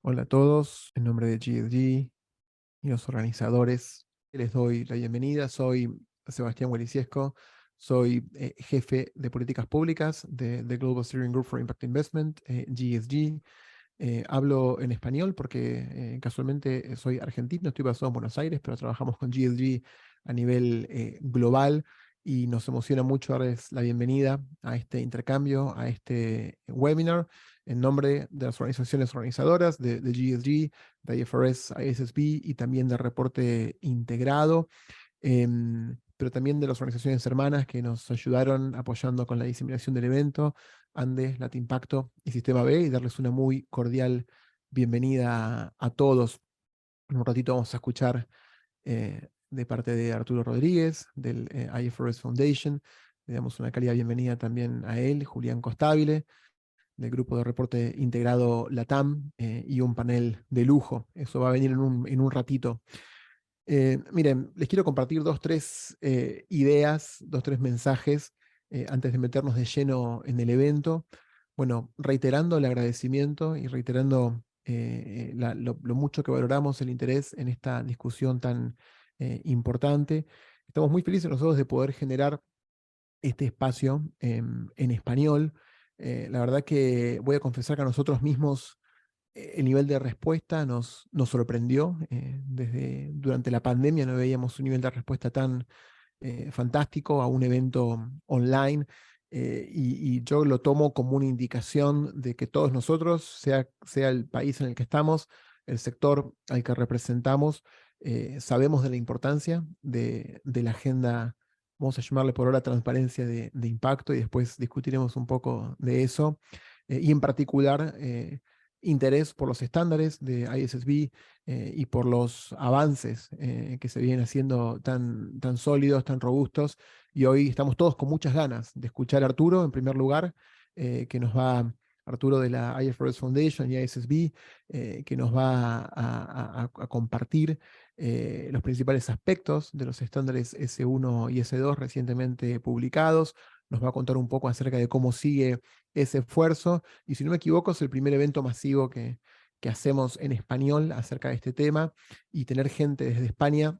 Hola a todos, en nombre de GSG y los organizadores, les doy la bienvenida. Soy Sebastián Gualiciesco, soy jefe de políticas públicas de Global Steering Group for Impact Investment, GSG. Hablo en español porque casualmente soy argentino, estoy basado en Buenos Aires, pero trabajamos con GSG a nivel global y nos emociona mucho darles la bienvenida a este intercambio, a este webinar, en nombre de las organizaciones organizadoras de GSG, de IFRS, ISSB y también del reporte integrado, pero también de las organizaciones hermanas que nos ayudaron apoyando con la diseminación del evento, Andes, Latimpacto y Sistema B, y darles una muy cordial bienvenida a todos. En un ratito vamos a escuchar de parte de Arturo Rodríguez, del IFRS Foundation. Le damos una cálida bienvenida también a él, Julián Costabile, del grupo de reporte integrado LATAM, y un panel de lujo. Eso va a venir en un ratito. Miren, les quiero compartir tres ideas, tres mensajes antes de meternos de lleno en el evento. Bueno, reiterando el agradecimiento y reiterando lo mucho que valoramos el interés en esta discusión tan importante. Estamos muy felices nosotros de poder generar este espacio en español. La verdad que voy a confesar que a nosotros mismos el nivel de respuesta nos sorprendió. Durante la pandemia no veíamos un nivel de respuesta tan fantástico a un evento online, y yo lo tomo como una indicación de que todos nosotros, sea el país en el que estamos, el sector al que representamos, sabemos de la importancia de la agenda, vamos a llamarle por ahora transparencia de impacto, y después discutiremos un poco de eso, y en particular interés por los estándares de ISSB, y por los avances que se vienen haciendo tan sólidos, tan robustos, y hoy estamos todos con muchas ganas de escuchar a Arturo, en primer lugar, que nos va, Arturo de la IFRS Foundation y ISSB, que nos va a compartir los principales aspectos de los estándares S1 y S2 recientemente publicados. Nos va a contar un poco acerca de cómo sigue ese esfuerzo, y si no me equivoco es el primer evento masivo que hacemos en español acerca de este tema, y tener gente desde España,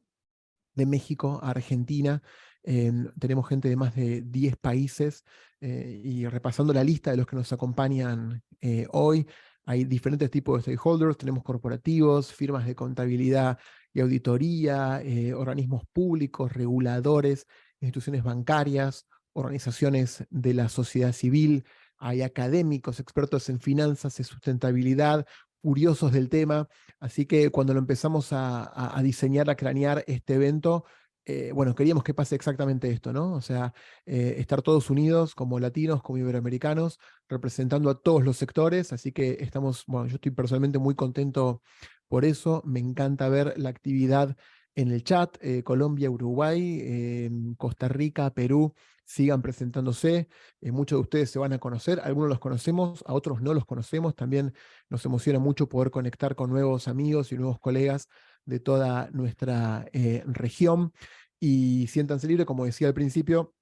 de México a Argentina. Tenemos gente de más de 10 países, y repasando la lista de los que nos acompañan hoy, hay diferentes tipos de stakeholders. Tenemos corporativos, firmas de contabilidad y auditoría, organismos públicos, reguladores, instituciones bancarias, organizaciones de la sociedad civil, hay académicos, expertos en finanzas y sustentabilidad, curiosos del tema. Así que cuando lo empezamos a diseñar, a cranear este evento, bueno, queríamos que pase exactamente esto, ¿no? O sea, estar todos unidos como latinos, como iberoamericanos, representando a todos los sectores. Así que estamos, bueno, yo estoy personalmente muy contento por eso. Me encanta ver la actividad en el chat. Colombia, Uruguay, Costa Rica, Perú, sigan presentándose. Muchos de ustedes se van a conocer, algunos los conocemos, a otros no los conocemos. También nos emociona mucho poder conectar con nuevos amigos y nuevos colegas de toda nuestra región. Y siéntanse libres, como decía al principio,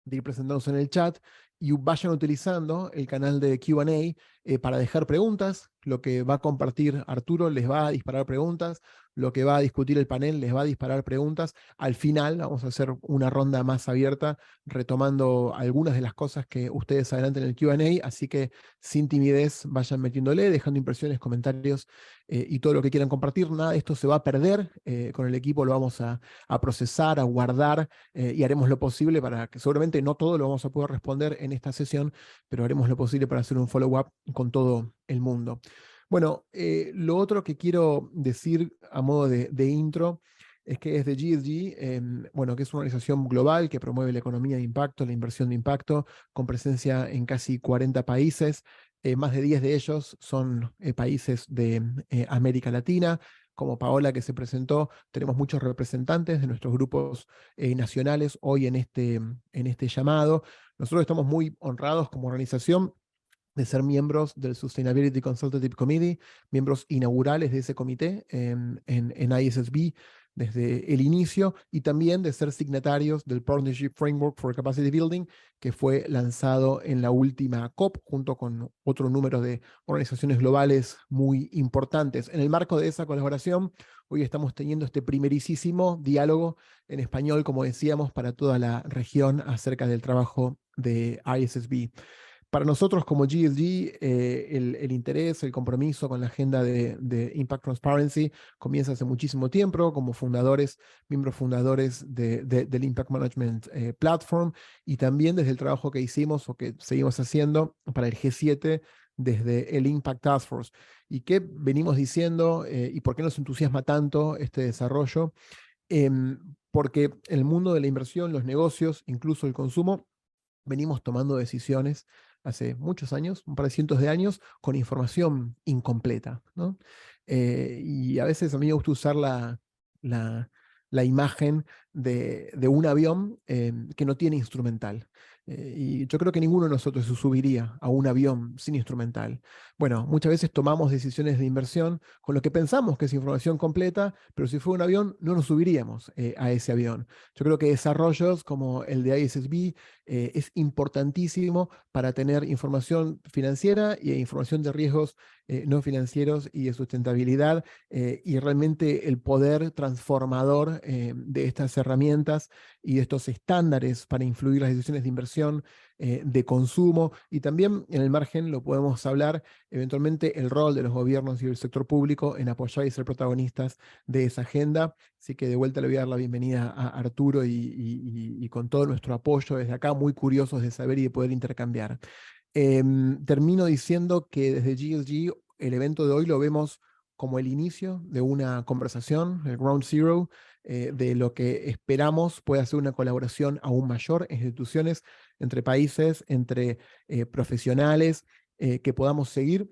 de ir presentándose en el chat, y vayan utilizando el canal de Q&A para dejar preguntas. Lo que va a compartir Arturo les va a disparar preguntas, lo que va a discutir el panel les va a disparar preguntas. Al final vamos a hacer una ronda más abierta, retomando algunas de las cosas que ustedes adelanten en el Q&A, así que sin timidez vayan metiéndole, dejando impresiones, comentarios, y todo lo que quieran compartir. Nada de esto se va a perder. Con el equipo lo vamos a procesar, a guardar, y haremos lo posible para que, seguramente no todo lo vamos a poder responder en esta sesión, pero haremos lo posible para hacer un follow-up con todo el mundo. Bueno, lo otro que quiero decir a modo de intro es que desde GSG, bueno, que es una organización global que promueve la economía de impacto, la inversión de impacto, con presencia en casi 40 países. Más de 10 de ellos son países de América Latina. Como Paola, que se presentó, tenemos muchos representantes de nuestros grupos nacionales hoy en este llamado. Nosotros estamos muy honrados como organización de ser miembros del Sustainability Consultative Committee, miembros inaugurales de ese comité en ISSB. desde el inicio y también de ser signatarios del Partnership Framework for Capacity Building, que fue lanzado en la última COP junto con otro número de organizaciones globales muy importantes. En el marco de esa colaboración, hoy estamos teniendo este primerísimo diálogo en español, como decíamos, para toda la región acerca del trabajo de ISSB. Para nosotros como GSG, el interés, el compromiso con la agenda de Impact Transparency comienza hace muchísimo tiempo como fundadores, miembros fundadores del Impact Management Platform, y también desde el trabajo que hicimos o que seguimos haciendo para el G7 desde el Impact Task Force. ¿Y qué venimos diciendo y por qué nos entusiasma tanto este desarrollo? Porque el mundo de la inversión, los negocios, incluso el consumo, venimos tomando decisiones hace muchos años, un par de cientos de años, con información incompleta, ¿no? Y a veces a mí me gusta usar la, la imagen de un avión que no tiene instrumental. Y yo creo que ninguno de nosotros se subiría a un avión sin instrumental. Bueno, muchas veces tomamos decisiones de inversión con lo que pensamos que es información completa, pero si fuera un avión no nos subiríamos a ese avión. Yo creo que desarrollos como el de ISSB es importantísimo para tener información financiera e información de riesgos no financieros y de sustentabilidad, y realmente el poder transformador de estas herramientas y de estos estándares para influir las decisiones de inversión, de consumo, y también en el margen lo podemos hablar eventualmente el rol de los gobiernos y del sector público en apoyar y ser protagonistas de esa agenda. Así que de vuelta le voy a dar la bienvenida a Arturo y con todo nuestro apoyo desde acá, muy curiosos de saber y de poder intercambiar. Termino diciendo que desde GSG el evento de hoy lo vemos como el inicio de una conversación, el ground zero, de lo que esperamos pueda ser una colaboración aún mayor en instituciones, entre países, entre profesionales, que podamos seguir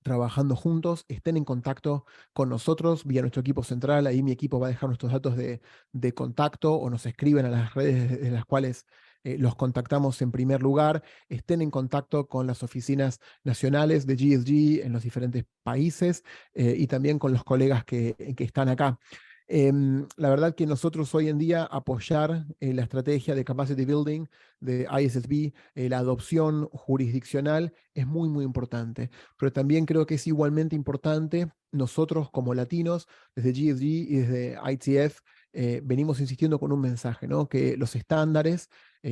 trabajando juntos, estén en contacto con nosotros vía nuestro equipo central. Ahí mi equipo va a dejar nuestros datos de contacto o nos escriben a las redes de las cuales los contactamos en primer lugar. Estén en contacto con las oficinas nacionales de GSG en los diferentes países, y también con los colegas que están acá. La verdad que nosotros hoy en día apoyar la estrategia de capacity building de ISSB, la adopción jurisdiccional es muy, muy importante. Pero también creo que es igualmente importante nosotros como latinos, desde GSG y desde ITF, venimos insistiendo con un mensaje, ¿no? Que los estándares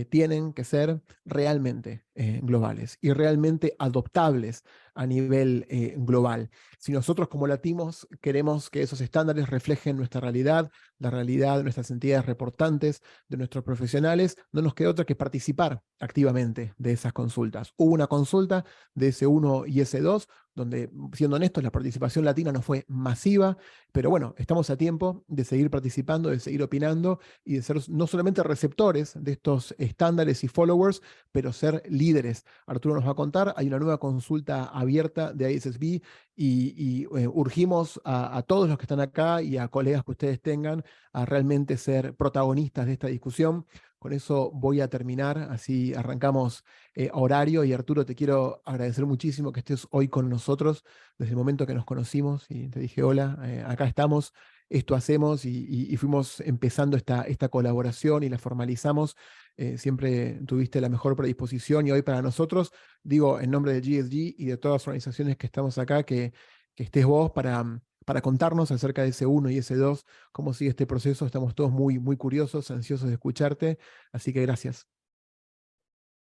tienen que ser realmente globales y realmente adoptables a nivel global. Si nosotros como latinos queremos que esos estándares reflejen nuestra realidad, la realidad de nuestras entidades reportantes, de nuestros profesionales, no nos queda otra que participar activamente de esas consultas. Hubo una consulta de S1 y S2, donde, siendo honestos, la participación latina no fue masiva, pero bueno, estamos a tiempo de seguir participando, de seguir opinando y de ser no solamente receptores de estos estándares y followers, pero ser líderes. Arturo nos va a contar, hay una nueva consulta abierta de ISSB y urgimos a todos los que están acá y a colegas que ustedes tengan a realmente ser protagonistas de esta discusión. Con eso voy a terminar, así arrancamos horario. Y Arturo, te quiero agradecer muchísimo que estés hoy con nosotros desde el momento que nos conocimos y te dije hola, acá estamos, esto hacemos y fuimos empezando esta colaboración y la formalizamos. Siempre tuviste la mejor predisposición y hoy para nosotros, digo en nombre de GSG y de todas las organizaciones que estamos acá, que estés vos para contarnos acerca de S1 y S2, cómo sigue este proceso. Estamos todos muy, muy curiosos, ansiosos de escucharte, así que gracias.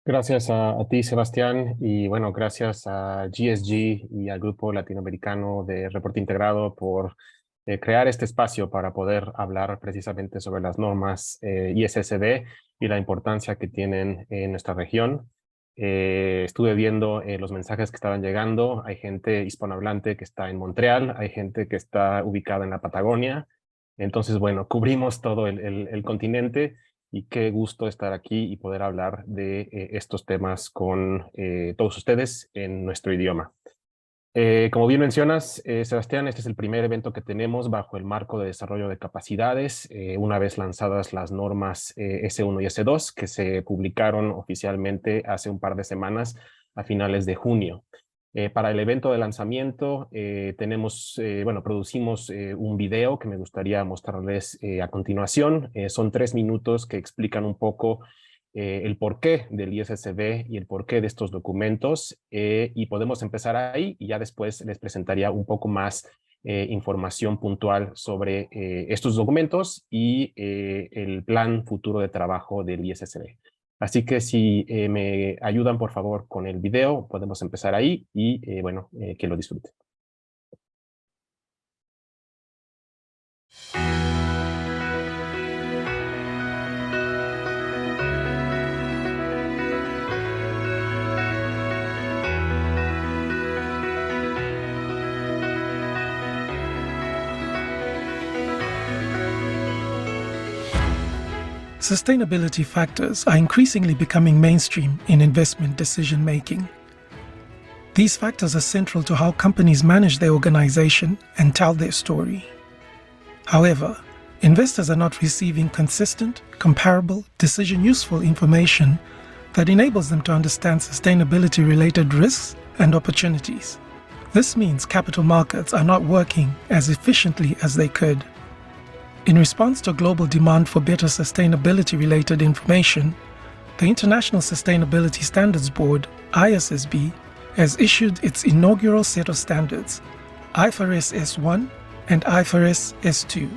Gracias a ti, Sebastián, y bueno, gracias a GSG y al Grupo Latinoamericano de Reporte Integrado por crear este espacio para poder hablar precisamente sobre las normas ISSB y la importancia que tienen en nuestra región. Estuve viendo los mensajes que estaban llegando. Hay gente hispanohablante que está en Montreal, hay gente que está ubicada en la Patagonia. Entonces, bueno, cubrimos todo el continente. Y qué gusto estar aquí y poder hablar de estos temas con todos ustedes en nuestro idioma. Como bien mencionas, Sebastián, este es el primer evento que tenemos bajo el marco de desarrollo de capacidades, una vez lanzadas las normas S1 y S2, que se publicaron oficialmente hace un par de semanas a finales de junio. Para el evento de lanzamiento producimos un video que me gustaría mostrarles a continuación. Son 3 minutos que explican un poco el porqué del ISSB y el porqué de estos documentos, y podemos empezar ahí y ya después les presentaría un poco más información puntual sobre estos documentos y el plan futuro de trabajo del ISSB. Así que si me ayudan por favor con el video, podemos empezar ahí y que lo disfruten. Sustainability factors are increasingly becoming mainstream in investment decision-making. These factors are central to how companies manage their organization and tell their story. However, investors are not receiving consistent, comparable, decision-useful information that enables them to understand sustainability-related risks and opportunities. This means capital markets are not working as efficiently as they could. In response to global demand for better sustainability-related information, the International Sustainability Standards Board, ISSB, has issued its inaugural set of standards, IFRS S1 and IFRS S2.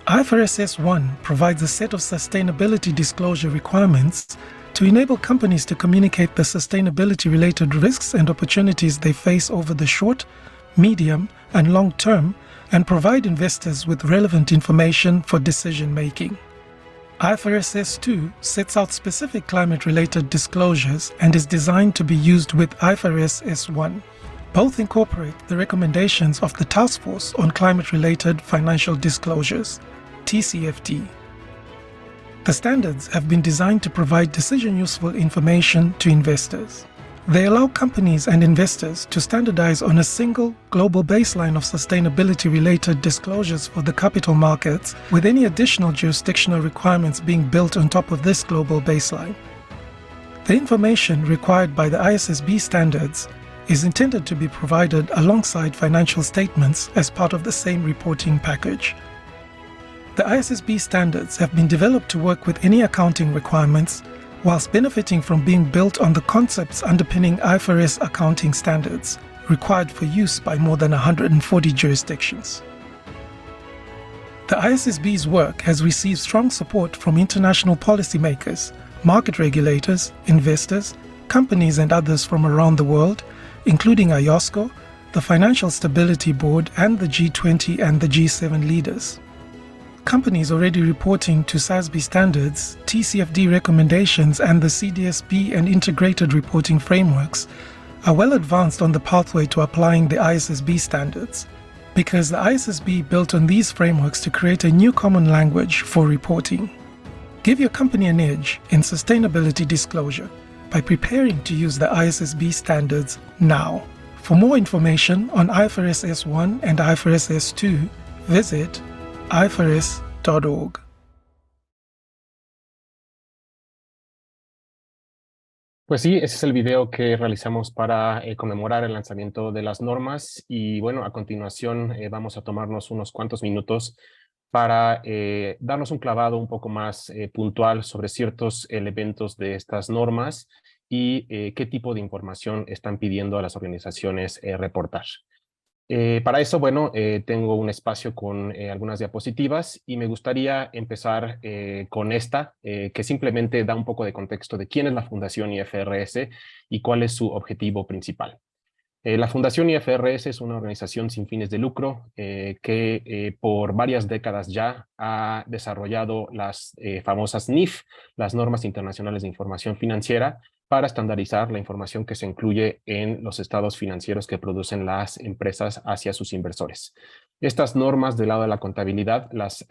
IFRS S1 provides a set of sustainability disclosure requirements to enable companies to communicate the sustainability-related risks and opportunities they face over the short, medium, and long term, and provide investors with relevant information for decision-making. IFRS S2 sets out specific climate-related disclosures and is designed to be used with IFRS S1. Both incorporate the recommendations of the Task Force on Climate-Related Financial Disclosures, TCFD. The standards have been designed to provide decision-useful information to investors. They allow companies and investors to standardize on a single global baseline of sustainability-related disclosures for the capital markets, with any additional jurisdictional requirements being built on top of this global baseline. The information required by the ISSB standards is intended to be provided alongside financial statements as part of the same reporting package. The ISSB standards have been developed to work with any accounting requirements, whilst benefiting from being built on the concepts underpinning IFRS accounting standards, required for use by more than 140 jurisdictions. The ISSB's work has received strong support from international policymakers, market regulators, investors, companies and others from around the world, including IOSCO, the Financial Stability Board and the G20 and the G7 leaders. Companies already reporting to SASB standards, TCFD recommendations and the CDSP and integrated reporting frameworks are well advanced on the pathway to applying the ISSB standards, because the ISSB built on these frameworks to create a new common language for reporting. Give your company an edge in sustainability disclosure by preparing to use the ISSB standards now. For more information on IFRS S1 and IFRS S2, visit ifrs.org. Pues sí, ese es el video que realizamos para conmemorar el lanzamiento de las normas y bueno, a continuación vamos a tomarnos unos cuantos minutos para darnos un clavado un poco más puntual sobre ciertos elementos de estas normas y qué tipo de información están pidiendo a las organizaciones reportar. Para eso, bueno, tengo un espacio con algunas diapositivas y me gustaría empezar con esta, que simplemente da un poco de contexto de quién es la Fundación IFRS y cuál es su objetivo principal. La Fundación IFRS es una organización sin fines de lucro que por varias décadas ya ha desarrollado las famosas NIF, las Normas Internacionales de Información Financiera, para estandarizar la información que se incluye en los estados financieros que producen las empresas hacia sus inversores. Estas normas del lado de la contabilidad las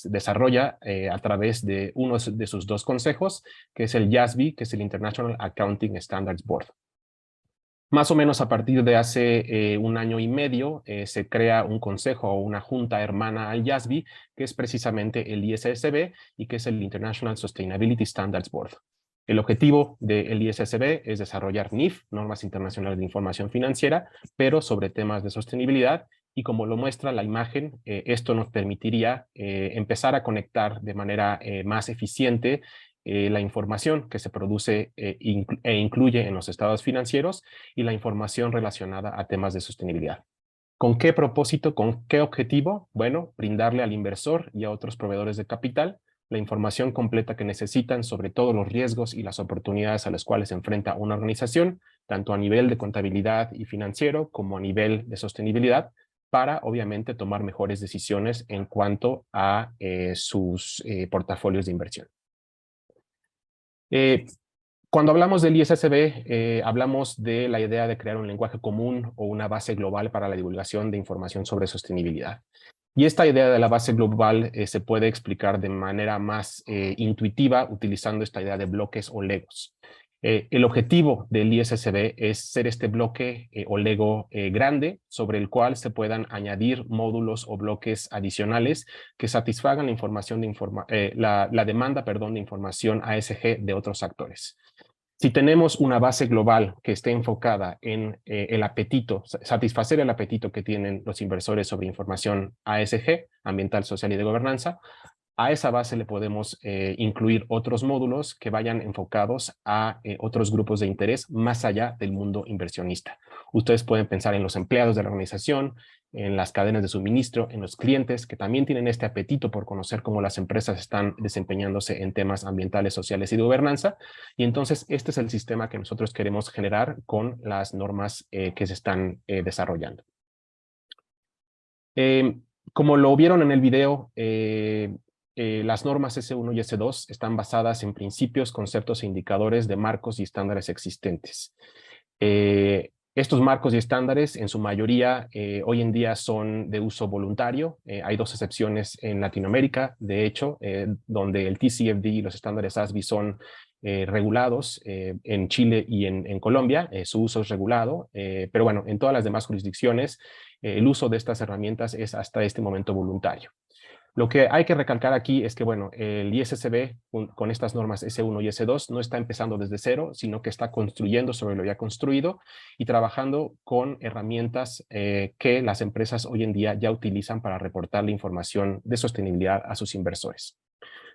desarrolla a través de uno de sus dos consejos, que es el IASB, que es el International Accounting Standards Board. Más o menos a partir de hace un año y medio se crea un consejo o una junta hermana al IASB, que es precisamente el ISSB y que es el International Sustainability Standards Board. El objetivo del ISSB es desarrollar NIF, Normas Internacionales de Información Financiera, pero sobre temas de sostenibilidad, y como lo muestra la imagen, esto nos permitiría empezar a conectar de manera más eficiente la información que se produce e incluye en los estados financieros y la información relacionada a temas de sostenibilidad. ¿Con qué propósito? ¿Con qué objetivo? Bueno, brindarle al inversor y a otros proveedores de capital la información completa que necesitan sobre todos los riesgos y las oportunidades a las cuales se enfrenta una organización, tanto a nivel de contabilidad y financiero como a nivel de sostenibilidad, para obviamente tomar mejores decisiones en cuanto a sus portafolios de inversión. Cuando hablamos del ISSB, hablamos de la idea de crear un lenguaje común o una base global para la divulgación de información sobre sostenibilidad. Y esta idea de la base global se puede explicar de manera más intuitiva utilizando esta idea de bloques o legos. El objetivo del ISSB es ser este bloque o lego grande sobre el cual se puedan añadir módulos o bloques adicionales que satisfagan la información la demanda, de información ASG de otros actores. Si tenemos una base global que esté enfocada en el apetito, satisfacer el apetito que tienen los inversores sobre información ASG, ambiental, social y de gobernanza, a esa base le podemos incluir otros módulos que vayan enfocados a otros grupos de interés más allá del mundo inversionista. Ustedes pueden pensar en los empleados de la organización, en las cadenas de suministro, en los clientes que también tienen este apetito por conocer cómo las empresas están desempeñándose en temas ambientales, sociales y de gobernanza. Y entonces este es el sistema que nosotros queremos generar con las normas que se están desarrollando. Como lo vieron en el video, las normas S1 y S2 están basadas en principios, conceptos e indicadores de marcos y estándares existentes. Estos marcos y estándares, en su mayoría, hoy en día son de uso voluntario. Hay dos excepciones en Latinoamérica, de hecho, donde el TCFD y los estándares ASBEE son regulados en Chile y en Colombia. Su uso es regulado, pero bueno, en todas las demás jurisdicciones, el uso de estas herramientas es hasta este momento voluntario. Lo que hay que recalcar aquí es que, bueno, el ISSB con estas normas S1 y S2 no está empezando desde cero, sino que está construyendo sobre lo ya construido y trabajando con herramientas que las empresas hoy en día ya utilizan para reportar la información de sostenibilidad a sus inversores.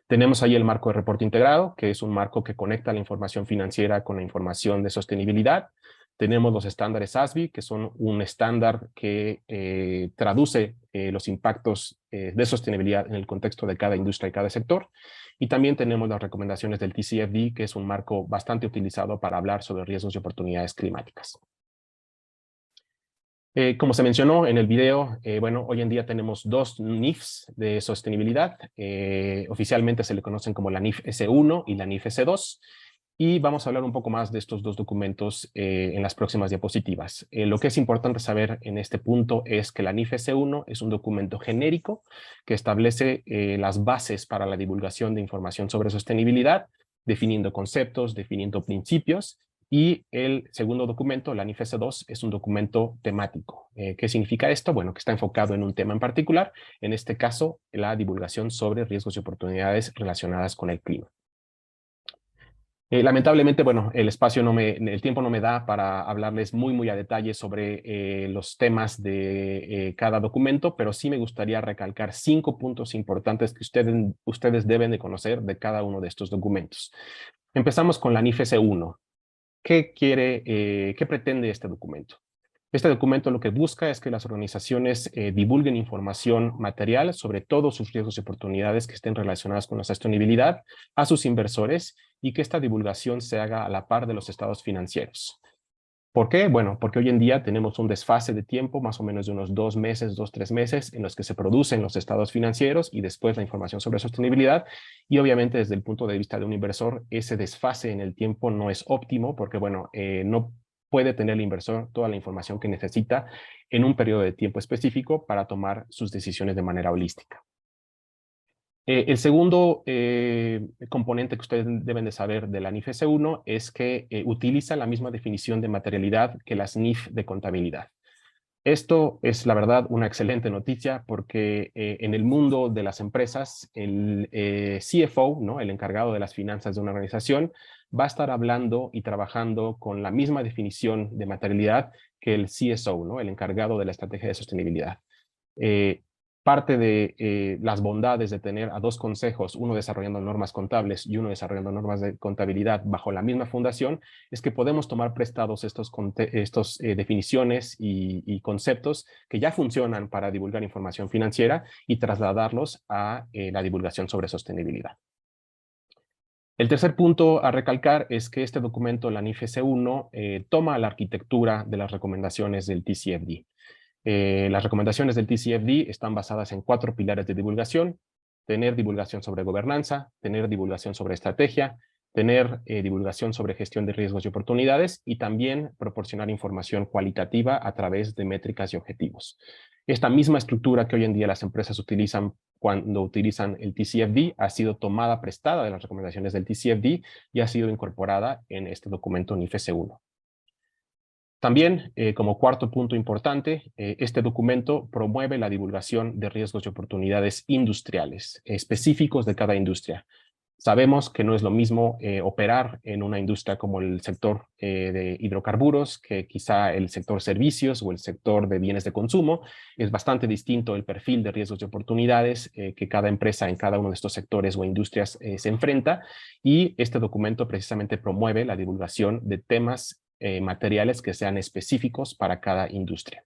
Tenemos ahí el marco de reporte integrado, que es un marco que conecta la información financiera con la información de sostenibilidad. Tenemos los estándares ASBEE, que son un estándar que traduce los impactos de sostenibilidad en el contexto de cada industria y cada sector. Y también tenemos las recomendaciones del TCFD, que es un marco bastante utilizado para hablar sobre riesgos y oportunidades climáticas. Como se mencionó en el video, bueno, hoy en día tenemos dos NIFs de sostenibilidad. Oficialmente se le conocen como la NIF S1 y la NIF S2. Y vamos a hablar un poco más de estos dos documentos en las próximas diapositivas. Lo que es importante saber en este punto es que la NIF S1 es un documento genérico que establece las bases para la divulgación de información sobre sostenibilidad, definiendo conceptos, definiendo principios. Y el segundo documento, la NIF S2, es un documento temático. ¿Qué significa esto? Bueno, que está enfocado en un tema en particular, en este caso, la divulgación sobre riesgos y oportunidades relacionadas con el clima. Lamentablemente, bueno, el tiempo no me da para hablarles muy a detalle sobre los temas de cada documento, pero sí me gustaría recalcar 5 puntos importantes que ustedes deben de conocer de cada uno de estos documentos. Empezamos con la NIF S1. ¿Qué pretende este documento? Este documento lo que busca es que las organizaciones divulguen información material sobre todos sus riesgos y oportunidades que estén relacionadas con la sostenibilidad a sus inversores y que esta divulgación se haga a la par de los estados financieros. ¿Por qué? Bueno, porque hoy en día tenemos un desfase de tiempo, más o menos de unos 2 meses, 2-3 meses, en los que se producen los estados financieros y después la información sobre sostenibilidad. Y obviamente desde el punto de vista de un inversor, ese desfase en el tiempo no es óptimo porque, bueno, no puede tener el inversor toda la información que necesita en un periodo de tiempo específico para tomar sus decisiones de manera holística. El segundo componente que ustedes deben de saber de la NIF S1 es que utiliza la misma definición de materialidad que las NIF de contabilidad. Esto es, la verdad, una excelente noticia porque en el mundo de las empresas, el CFO, ¿no?, el encargado de las finanzas de una organización, va a estar hablando y trabajando con la misma definición de materialidad que el CSO, ¿no? El encargado de la estrategia de sostenibilidad. Parte de las bondades de tener a dos consejos, uno desarrollando normas contables y uno desarrollando normas de contabilidad bajo la misma fundación, es que podemos tomar prestados estos definiciones y conceptos que ya funcionan para divulgar información financiera y trasladarlos a la divulgación sobre sostenibilidad. El tercer punto a recalcar es que este documento, la NIF S1, toma la arquitectura de las recomendaciones del TCFD. Las recomendaciones del TCFD están basadas en 4 pilares de divulgación: tener divulgación sobre gobernanza, tener divulgación sobre estrategia, tener divulgación sobre gestión de riesgos y oportunidades, y también proporcionar información cualitativa a través de métricas y objetivos. Esta misma estructura que hoy en día las empresas utilizan cuando utilizan el TCFD ha sido tomada prestada de las recomendaciones del TCFD y ha sido incorporada en este documento NIF S1. También, como cuarto punto importante, este documento promueve la divulgación de riesgos y oportunidades industriales, específicos de cada industria. Sabemos que no es lo mismo operar en una industria como el sector de hidrocarburos que quizá el sector servicios o el sector de bienes de consumo. Es bastante distinto el perfil de riesgos y oportunidades que cada empresa en cada uno de estos sectores o industrias se enfrenta, y este documento precisamente promueve la divulgación de temas materiales que sean específicos para cada industria.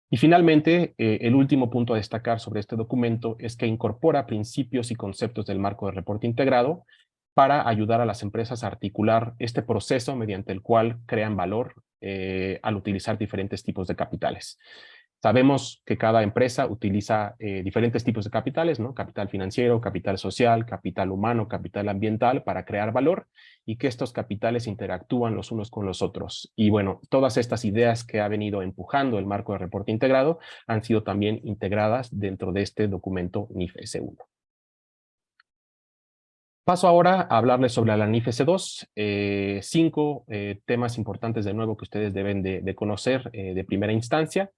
Y finalmente, el último punto a destacar sobre este documento es que incorpora principios y conceptos del marco de reporte integrado para ayudar a las empresas a articular este proceso mediante el cual crean valor al utilizar diferentes tipos de capitales. Sabemos que cada empresa utiliza diferentes tipos de capitales, ¿no? Capital financiero, capital social, capital humano, capital ambiental, para crear valor, y que estos capitales interactúan los unos con los otros. Y bueno, todas estas ideas que ha venido empujando el marco de reporte integrado han sido también integradas dentro de este documento NIF S1. Paso ahora a hablarles sobre la NIF S2. 5 temas importantes de nuevo que ustedes deben de conocer de primera instancia.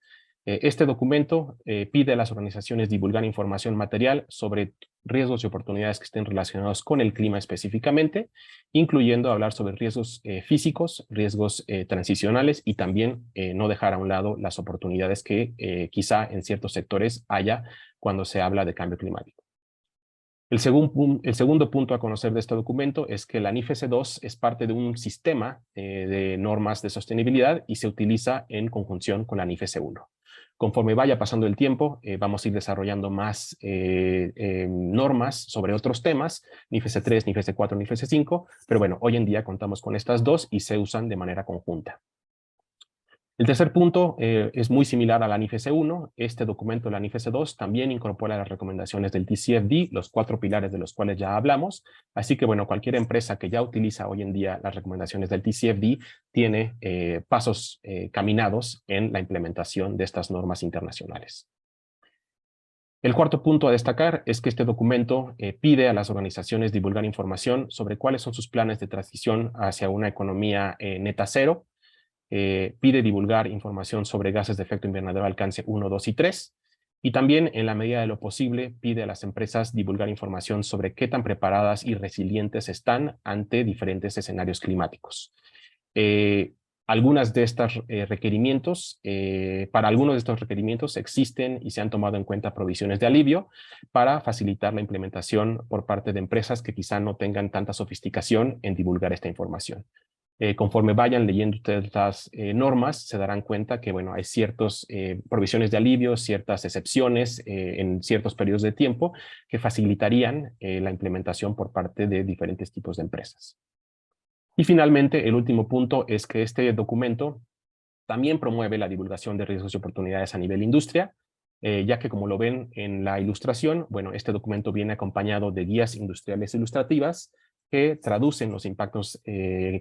Este documento pide a las organizaciones divulgar información material sobre riesgos y oportunidades que estén relacionados con el clima específicamente, incluyendo hablar sobre riesgos físicos, riesgos transicionales, y también no dejar a un lado las oportunidades que quizá en ciertos sectores haya cuando se habla de cambio climático. El segundo punto a conocer de este documento es que la NIF S2 es parte de un sistema de normas de sostenibilidad y se utiliza en conjunción con la NIF S1. Conforme vaya pasando el tiempo, vamos a ir desarrollando más normas sobre otros temas, NIF S3, NIF S4, NIF S5, pero bueno, hoy en día contamos con estas dos y se usan de manera conjunta. El tercer punto es muy similar a la NIF S1. Este documento, la NIF S2, también incorpora las recomendaciones del TCFD, los 4 pilares de los cuales ya hablamos. Así que, bueno, cualquier empresa que ya utiliza hoy en día las recomendaciones del TCFD tiene pasos caminados en la implementación de estas normas internacionales. El cuarto punto a destacar es que este documento pide a las organizaciones divulgar información sobre cuáles son sus planes de transición hacia una economía neta cero. Pide divulgar información sobre gases de efecto invernadero alcance 1, 2 y 3, y también, en la medida de lo posible, pide a las empresas divulgar información sobre qué tan preparadas y resilientes están ante diferentes escenarios climáticos. Algunas de estos requerimientos, para algunos de estos requerimientos existen y se han tomado en cuenta provisiones de alivio para facilitar la implementación por parte de empresas que quizá no tengan tanta sofisticación en divulgar esta información. Conforme vayan leyendo ustedes las normas, se darán cuenta que, bueno, hay ciertas provisiones de alivio, ciertas excepciones en ciertos periodos de tiempo que facilitarían la implementación por parte de diferentes tipos de empresas. Y finalmente, el último punto es que este documento también promueve la divulgación de riesgos y oportunidades a nivel industria, ya que, como lo ven en la ilustración, bueno, este documento viene acompañado de guías industriales ilustrativas que traducen los impactos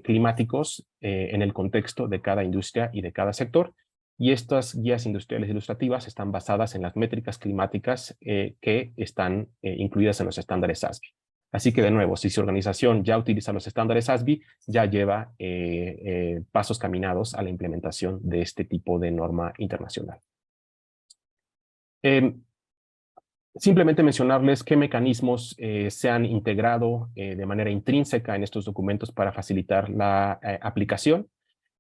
climáticos en el contexto de cada industria y de cada sector. Y estas guías industriales ilustrativas están basadas en las métricas climáticas que están incluidas en los estándares SASB. Así que, de nuevo, si su organización ya utiliza los estándares SASB, ya lleva pasos caminados a la implementación de este tipo de norma internacional. simplemente mencionarles qué mecanismos se han integrado de manera intrínseca en estos documentos para facilitar la aplicación.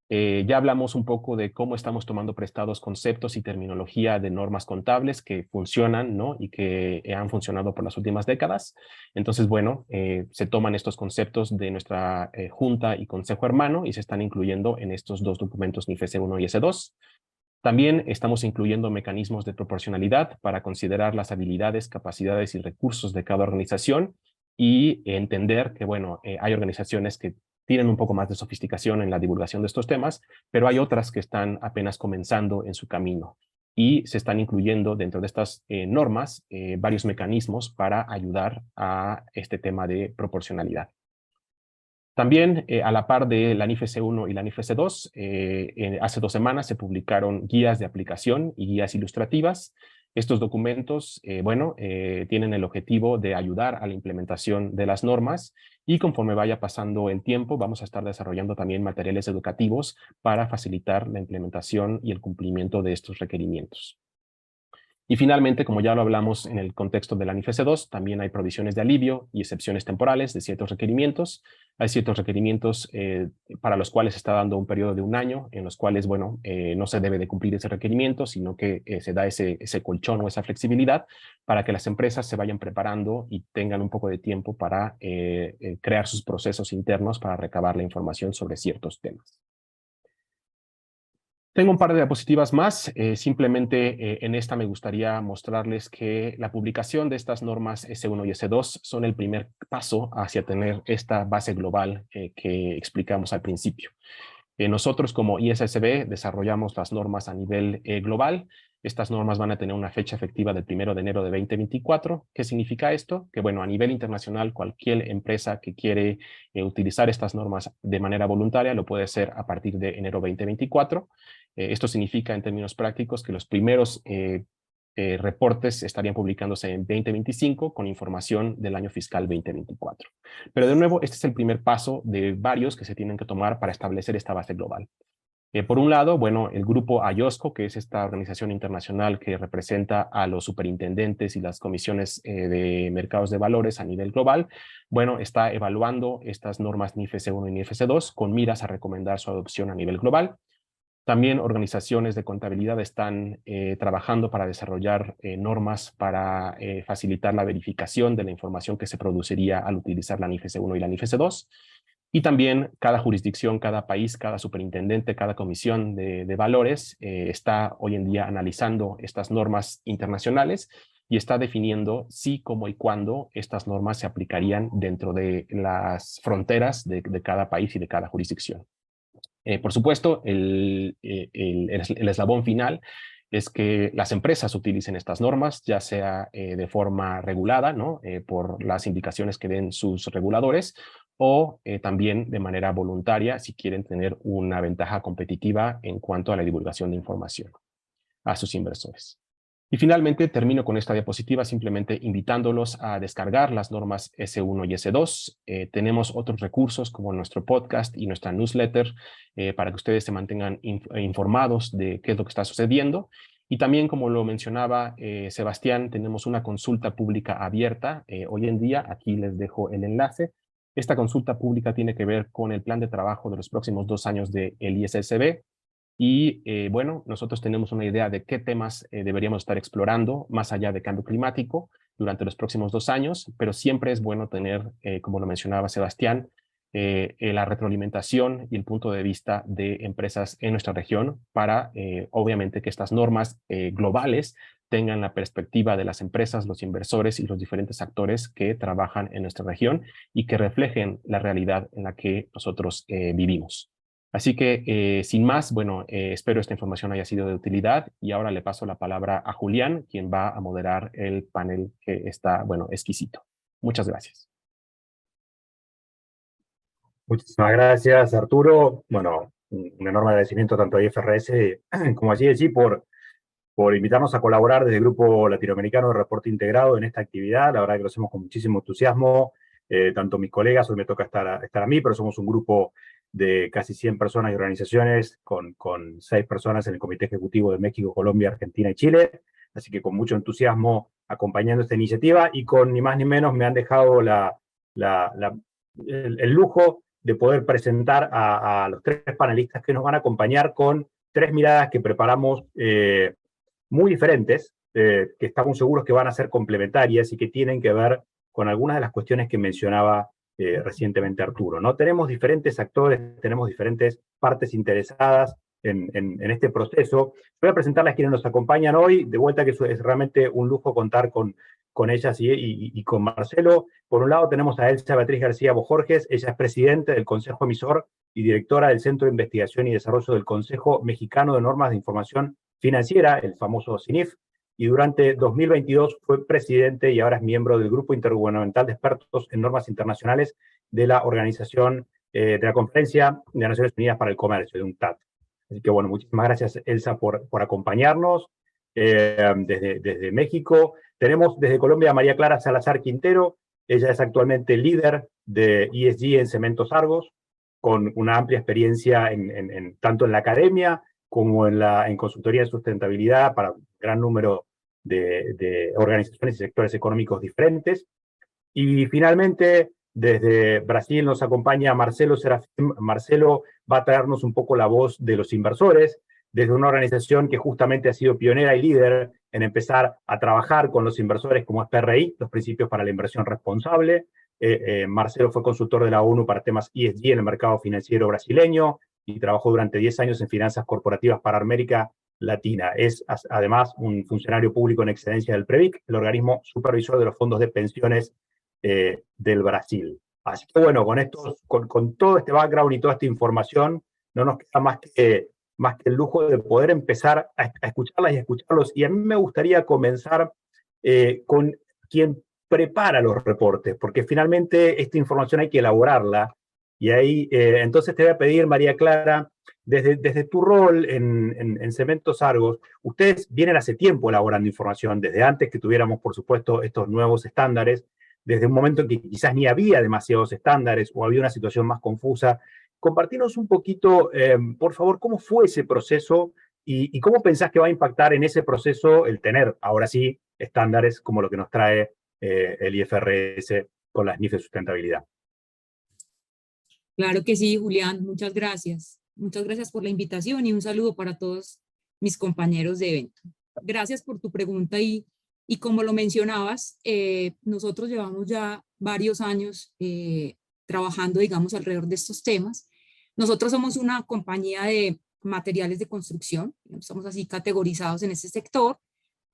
Ya hablamos un poco de cómo estamos tomando prestados conceptos y terminología de normas contables que funcionan, ¿no? Y que han funcionado por las últimas décadas. Entonces, bueno, se toman estos conceptos de nuestra Junta y Consejo Hermano y se están incluyendo en estos dos documentos NIF S1 y S2. También estamos incluyendo mecanismos de proporcionalidad para considerar las habilidades, capacidades y recursos de cada organización y entender que, bueno, hay organizaciones que tienen un poco más de sofisticación en la divulgación de estos temas, pero hay otras que están apenas comenzando en su camino y se están incluyendo dentro de estas normas varios mecanismos para ayudar a este tema de proporcionalidad. También, a la par de la NIF S1 y la NIF S2, hace 2 semanas se publicaron guías de aplicación y guías ilustrativas. Estos documentos, tienen el objetivo de ayudar a la implementación de las normas y conforme vaya pasando el tiempo, vamos a estar desarrollando también materiales educativos para facilitar la implementación y el cumplimiento de estos requerimientos. Y finalmente, como ya lo hablamos en el contexto de la NIF S2, también hay provisiones de alivio y excepciones temporales de ciertos requerimientos. Hay ciertos requerimientos para los cuales se está dando un periodo de 1 año, en los cuales, no se debe de cumplir ese requerimiento, sino que se da ese colchón o esa flexibilidad para que las empresas se vayan preparando y tengan un poco de tiempo para crear sus procesos internos para recabar la información sobre ciertos temas. Tengo un par de diapositivas más. Simplemente en esta me gustaría mostrarles que la publicación de estas normas S1 y S2 son el primer paso hacia tener esta base global que explicamos al principio. Nosotros como ISSB desarrollamos las normas a nivel global. Estas normas van a tener una fecha efectiva del 1 de enero de 2024. ¿Qué significa esto? Que bueno, a nivel internacional, cualquier empresa que quiere utilizar estas normas de manera voluntaria lo puede hacer a partir de enero 2024. Esto significa en términos prácticos que los primeros reportes estarían publicándose en 2025 con información del año fiscal 2024. Pero de nuevo, este es el primer paso de varios que se tienen que tomar para establecer esta base global. Por un lado, bueno, el grupo IOSCO, que es esta organización internacional que representa a los superintendentes y las comisiones de mercados de valores a nivel global, bueno, está evaluando estas normas NIF S1 y NIF S2 con miras a recomendar su adopción a nivel global. También organizaciones de contabilidad están trabajando para desarrollar normas para facilitar la verificación de la información que se produciría al utilizar la NIF S1 y la NIF S2. Y también cada jurisdicción, cada país, cada superintendente, cada comisión de valores está hoy en día analizando estas normas internacionales y está definiendo si, cómo y cuándo estas normas se aplicarían dentro de las fronteras de cada país y de cada jurisdicción. Por supuesto, el eslabón final es que las empresas utilicen estas normas, ya sea de forma regulada, ¿no? Por las indicaciones que den sus reguladores, o también de manera voluntaria si quieren tener una ventaja competitiva en cuanto a la divulgación de información a sus inversores. Y finalmente termino con esta diapositiva simplemente invitándolos a descargar las normas S1 y S2. Tenemos otros recursos como nuestro podcast y nuestra newsletter para que ustedes se mantengan informados de qué es lo que está sucediendo. Y también, como lo mencionaba Sebastián, tenemos una consulta pública abierta hoy en día. Aquí les dejo el enlace. Esta consulta pública tiene que ver con el plan de trabajo de los próximos 2 años del ISSB. Y nosotros tenemos una idea de qué temas deberíamos estar explorando más allá de cambio climático durante los próximos 2 años, pero siempre es bueno tener, como lo mencionaba Sebastián, la retroalimentación y el punto de vista de empresas en nuestra región para, obviamente, que estas normas globales tengan la perspectiva de las empresas, los inversores y los diferentes actores que trabajan en nuestra región y que reflejen la realidad en la que nosotros vivimos. Así que, sin más, espero esta información haya sido de utilidad y ahora le paso la palabra a Julián, quien va a moderar el panel que está, exquisito. Muchas gracias. Muchísimas gracias, Arturo. Bueno, un enorme agradecimiento tanto a IFRS como a GSG por invitarnos a colaborar desde el Grupo Latinoamericano de Reporte Integrado en esta actividad. La verdad que lo hacemos con muchísimo entusiasmo. Tanto mis colegas, hoy me toca estar a mí, pero somos un grupo de casi 100 personas y organizaciones con 6 personas en el Comité Ejecutivo de México, Colombia, Argentina y Chile. así que con mucho entusiasmo acompañando esta iniciativa, y con ni más ni menos me han dejado el lujo de poder presentar a los tres panelistas que nos van a acompañar con tres miradas que preparamos muy diferentes, que estamos seguros que van a ser complementarias y que tienen que ver con algunas de las cuestiones que mencionaba recientemente Arturo, ¿no? Tenemos diferentes actores, tenemos diferentes partes interesadas en este proceso. Voy a presentarles a quienes nos acompañan hoy, de vuelta que es realmente un lujo contar con ellas y con Marcelo. Por un lado tenemos a Elsa Beatriz García Bojorges, ella es presidente del Consejo Emisor y directora del Centro de Investigación y Desarrollo del Consejo Mexicano de Normas de Información Financiera, el famoso CINIF, y durante 2022 fue presidente y ahora es miembro del Grupo Intergubernamental de Expertos en Normas Internacionales de la Organización de la Conferencia de Naciones Unidas para el Comercio, de UNCTAD. Así que bueno, muchísimas gracias, Elsa, por acompañarnos desde México. Tenemos desde Colombia a María Clara Salazar Quintero. Ella es actualmente líder de ESG en Cementos Argos, con una amplia experiencia tanto en la academia como en consultoría de sustentabilidad para un gran número de organizaciones y sectores económicos diferentes. Y finalmente, desde Brasil nos acompaña Marcelo Serafim. Marcelo va a traernos un poco la voz de los inversores, desde una organización que justamente ha sido pionera y líder en empezar a trabajar con los inversores, como es PRI, los Principios para la Inversión Responsable. Marcelo fue consultor de la ONU para temas ESG en el mercado financiero brasileño y trabajó durante 10 años en finanzas corporativas para América Latina. Es además un funcionario público en excedencia del PREVIC, el organismo supervisor de los fondos de pensiones del Brasil. Así que bueno, con todo este background y toda esta información, no nos queda más que el lujo de poder empezar a escucharlas y a escucharlos. Y a mí me gustaría comenzar con quien prepara los reportes, porque finalmente esta información hay que elaborarla. Y ahí, entonces te voy a pedir, María Clara, desde tu rol en Cementos Argos, ustedes vienen hace tiempo elaborando información, desde antes que tuviéramos, por supuesto, estos nuevos estándares, desde un momento en que quizás ni había demasiados estándares o había una situación más confusa. Compartinos un poquito, por favor, cómo fue ese proceso y cómo pensás que va a impactar en ese proceso el tener, ahora sí, estándares como lo que nos trae el IFRS con las NIF de sustentabilidad. Claro que sí, Julián, muchas gracias. Muchas gracias por la invitación y un saludo para todos mis compañeros de evento. Gracias por tu pregunta y como lo mencionabas, nosotros llevamos ya varios años trabajando, digamos, alrededor de estos temas. Nosotros somos una compañía de materiales de construcción, estamos así categorizados en este sector.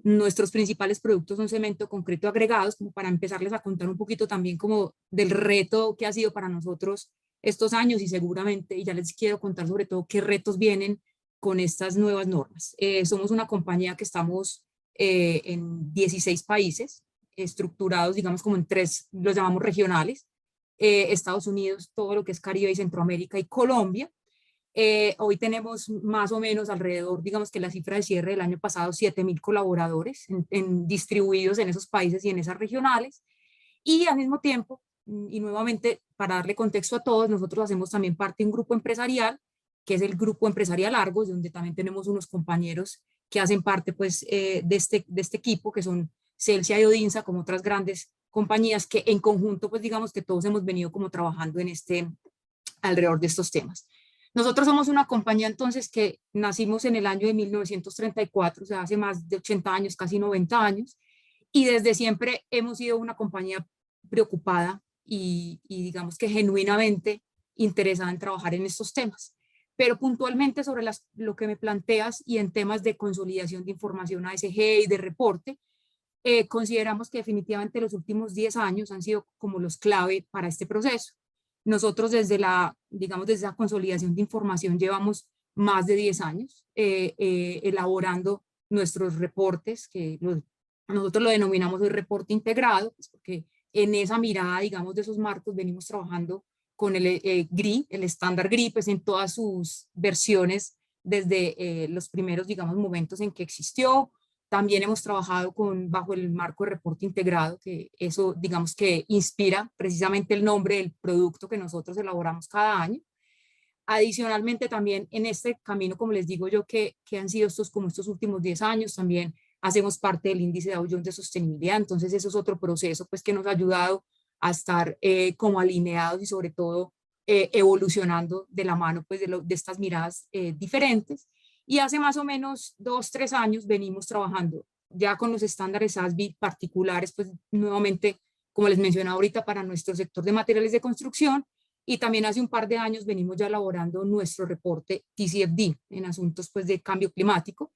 Nuestros principales productos son cemento, concreto, agregados, como para empezarles a contar un poquito también como del reto que ha sido para nosotros estos años y seguramente, y ya les quiero contar sobre todo qué retos vienen con estas nuevas normas. Somos una compañía que estamos en 16 países, estructurados digamos como en 3, los llamamos regionales, Estados Unidos, todo lo que es Caribe y Centroamérica y Colombia. Hoy tenemos más o menos alrededor, digamos que la cifra de cierre del año pasado, 7.000 colaboradores distribuidos en esos países y en esas regionales. Y al mismo tiempo, y nuevamente para darle contexto a todos, nosotros hacemos también parte de un grupo empresarial, que es el Grupo Empresarial Argos, donde también tenemos unos compañeros que hacen parte pues, de este equipo, que son Celsia y Odinsa, como otras grandes compañías que en conjunto, pues digamos que todos hemos venido como trabajando en alrededor de estos temas. Nosotros somos una compañía entonces que nacimos en el año de 1934, o sea, hace más de 80 años, casi 90 años, y desde siempre hemos sido una compañía preocupada y digamos que genuinamente interesada en trabajar en estos temas. Pero puntualmente sobre lo que me planteas y en temas de consolidación de información ASG y de reporte, consideramos que definitivamente los últimos 10 años han sido como los clave para este proceso. Nosotros desde la consolidación de información llevamos más de 10 años elaborando nuestros reportes, que nosotros lo denominamos el reporte integrado, pues porque en esa mirada, digamos, de esos marcos venimos trabajando con el GRI, el estándar GRI, pues en todas sus versiones desde los primeros, digamos, momentos en que existió. También hemos trabajado bajo el marco de reporte integrado, que eso, digamos, que inspira precisamente el nombre del producto que nosotros elaboramos cada año. Adicionalmente, también en este camino, como les digo yo, que han sido estos últimos 10 años, también hacemos parte del índice Dow Jones de sostenibilidad, entonces eso es otro proceso pues que nos ha ayudado a estar como alineados y sobre todo evolucionando de la mano pues de estas miradas diferentes. Y hace más o menos 2, 3 años venimos trabajando ya con los estándares SASB particulares, pues nuevamente, como les mencionaba ahorita, para nuestro sector de materiales de construcción, y también hace un par de años venimos ya elaborando nuestro reporte TCFD en asuntos pues de cambio climático.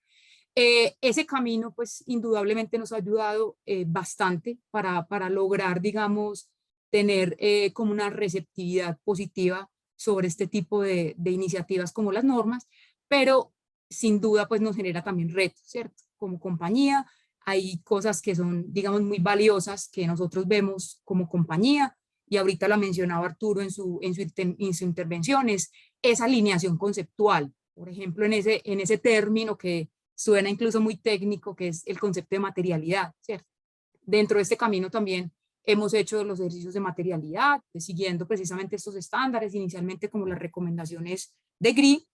Ese camino pues indudablemente nos ha ayudado bastante para lograr, digamos, tener como una receptividad positiva sobre este tipo de iniciativas como las normas, pero sin duda pues nos genera también retos, ¿cierto? Como compañía hay cosas que son, digamos, muy valiosas que nosotros vemos como compañía, y ahorita la mencionaba Arturo en su intervención, es esa alineación conceptual. Por ejemplo, en ese término que suena incluso muy técnico, que es el concepto de materialidad, ¿cierto? Dentro de este camino también hemos hecho los ejercicios de materialidad, siguiendo precisamente estos estándares, inicialmente como las recomendaciones de GRI,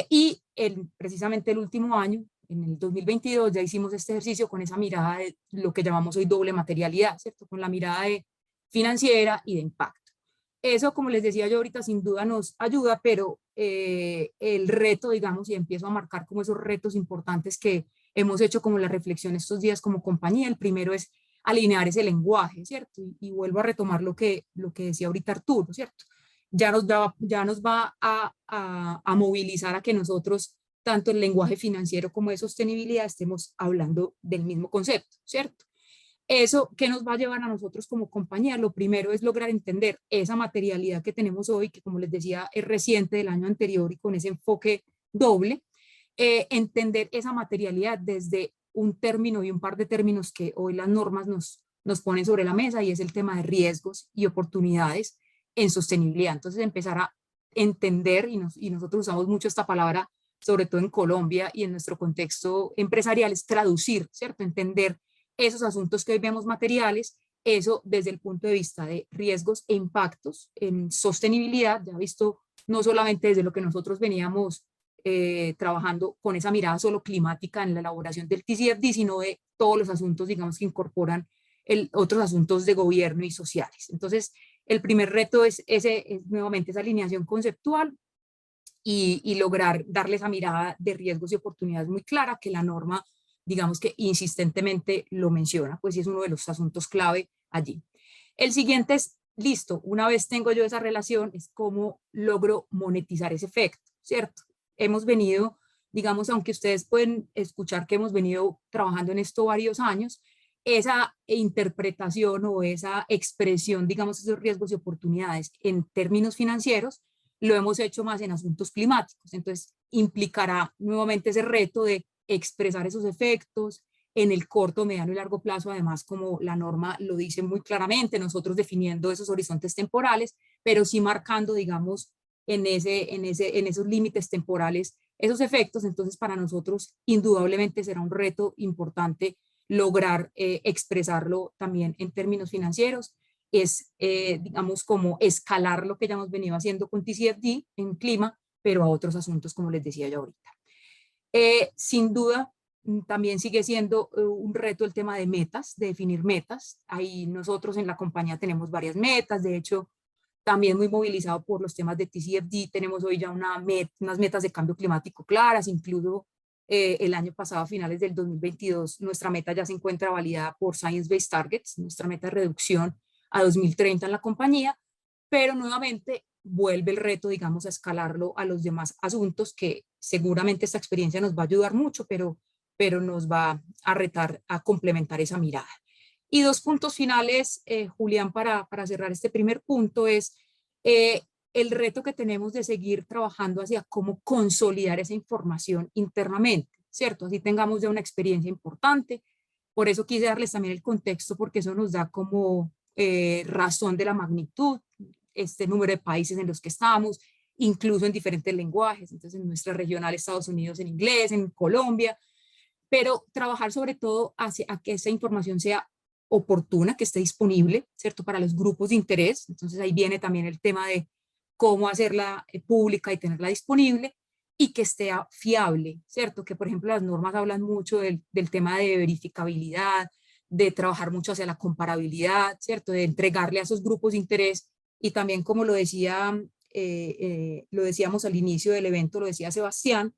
y precisamente el último año, en el 2022, ya hicimos este ejercicio con esa mirada de lo que llamamos hoy doble materialidad, ¿cierto? Con la mirada financiera y de impacto. Eso, como les decía yo ahorita, sin duda nos ayuda, pero el reto, digamos, y empiezo a marcar como esos retos importantes que hemos hecho como la reflexión estos días como compañía. El primero es alinear ese lenguaje, ¿cierto? Y vuelvo a retomar lo que decía ahorita Arturo, ¿cierto? Ya nos va a movilizar a que nosotros, tanto el lenguaje financiero como de sostenibilidad, estemos hablando del mismo concepto, ¿cierto? Eso, ¿qué nos va a llevar a nosotros como compañía? Lo primero es lograr entender esa materialidad que tenemos hoy, que como les decía, es reciente del año anterior y con ese enfoque doble, entender esa materialidad desde un término y un par de términos que hoy las normas nos ponen sobre la mesa, y es el tema de riesgos y oportunidades en sostenibilidad. Entonces empezar a entender, y nosotros usamos mucho esta palabra, sobre todo en Colombia y en nuestro contexto empresarial, es traducir, ¿cierto? Entender esos asuntos que hoy vemos materiales, eso desde el punto de vista de riesgos e impactos en sostenibilidad, ya visto no solamente desde lo que nosotros veníamos trabajando con esa mirada solo climática en la elaboración del TCFD, sino de todos los asuntos, digamos, que incorporan otros asuntos de gobierno y sociales. Entonces, el primer reto es nuevamente esa alineación conceptual y lograr darle esa mirada de riesgos y oportunidades muy clara, que la norma, digamos que insistentemente lo menciona, pues sí es uno de los asuntos clave allí. El siguiente es, listo, una vez tengo yo esa relación, es cómo logro monetizar ese efecto, ¿cierto? Hemos venido, digamos, aunque ustedes pueden escuchar que hemos venido trabajando en esto varios años, esa interpretación o esa expresión, digamos, esos riesgos y oportunidades en términos financieros, lo hemos hecho más en asuntos climáticos. Entonces, implicará nuevamente ese reto de expresar esos efectos en el corto, mediano y largo plazo, además, como la norma lo dice muy claramente, nosotros definiendo esos horizontes temporales, pero sí marcando, digamos, en esos límites temporales esos efectos. Entonces, para nosotros, indudablemente será un reto importante lograr expresarlo también en términos financieros. Es, digamos, como escalar lo que ya hemos venido haciendo con TCFD en clima, pero a otros asuntos, como les decía yo ahorita. Sin duda, también sigue siendo un reto el tema de metas, de definir metas. Ahí nosotros en la compañía tenemos varias metas, de hecho, también muy movilizado por los temas de TCFD, tenemos hoy ya unas metas de cambio climático claras, incluso el año pasado, a finales del 2022, nuestra meta ya se encuentra validada por Science Based Targets, nuestra meta de reducción a 2030 en la compañía, pero nuevamente vuelve el reto, digamos, a escalarlo a los demás asuntos, que seguramente esta experiencia nos va a ayudar mucho, pero nos va a retar a complementar esa mirada. Y dos puntos finales, Julián, para cerrar este primer punto, es el reto que tenemos de seguir trabajando hacia cómo consolidar esa información internamente, ¿cierto? Así tengamos ya una experiencia importante. Por eso quise darles también el contexto, porque eso nos da como razón de la magnitud, este número de países en los que estamos, incluso en diferentes lenguajes. Entonces, en nuestra regional Estados Unidos en inglés, en Colombia, pero trabajar sobre todo hacia que esa información sea oportuna, que esté disponible, ¿cierto? Para los grupos de interés. Entonces ahí viene también el tema de cómo hacerla pública y tenerla disponible, y que esté fiable, ¿cierto? Que, por ejemplo, las normas hablan mucho del tema de verificabilidad, de trabajar mucho hacia la comparabilidad, ¿cierto? De entregarle a esos grupos de interés y también, como lo decíamos al inicio del evento, lo decía Sebastián,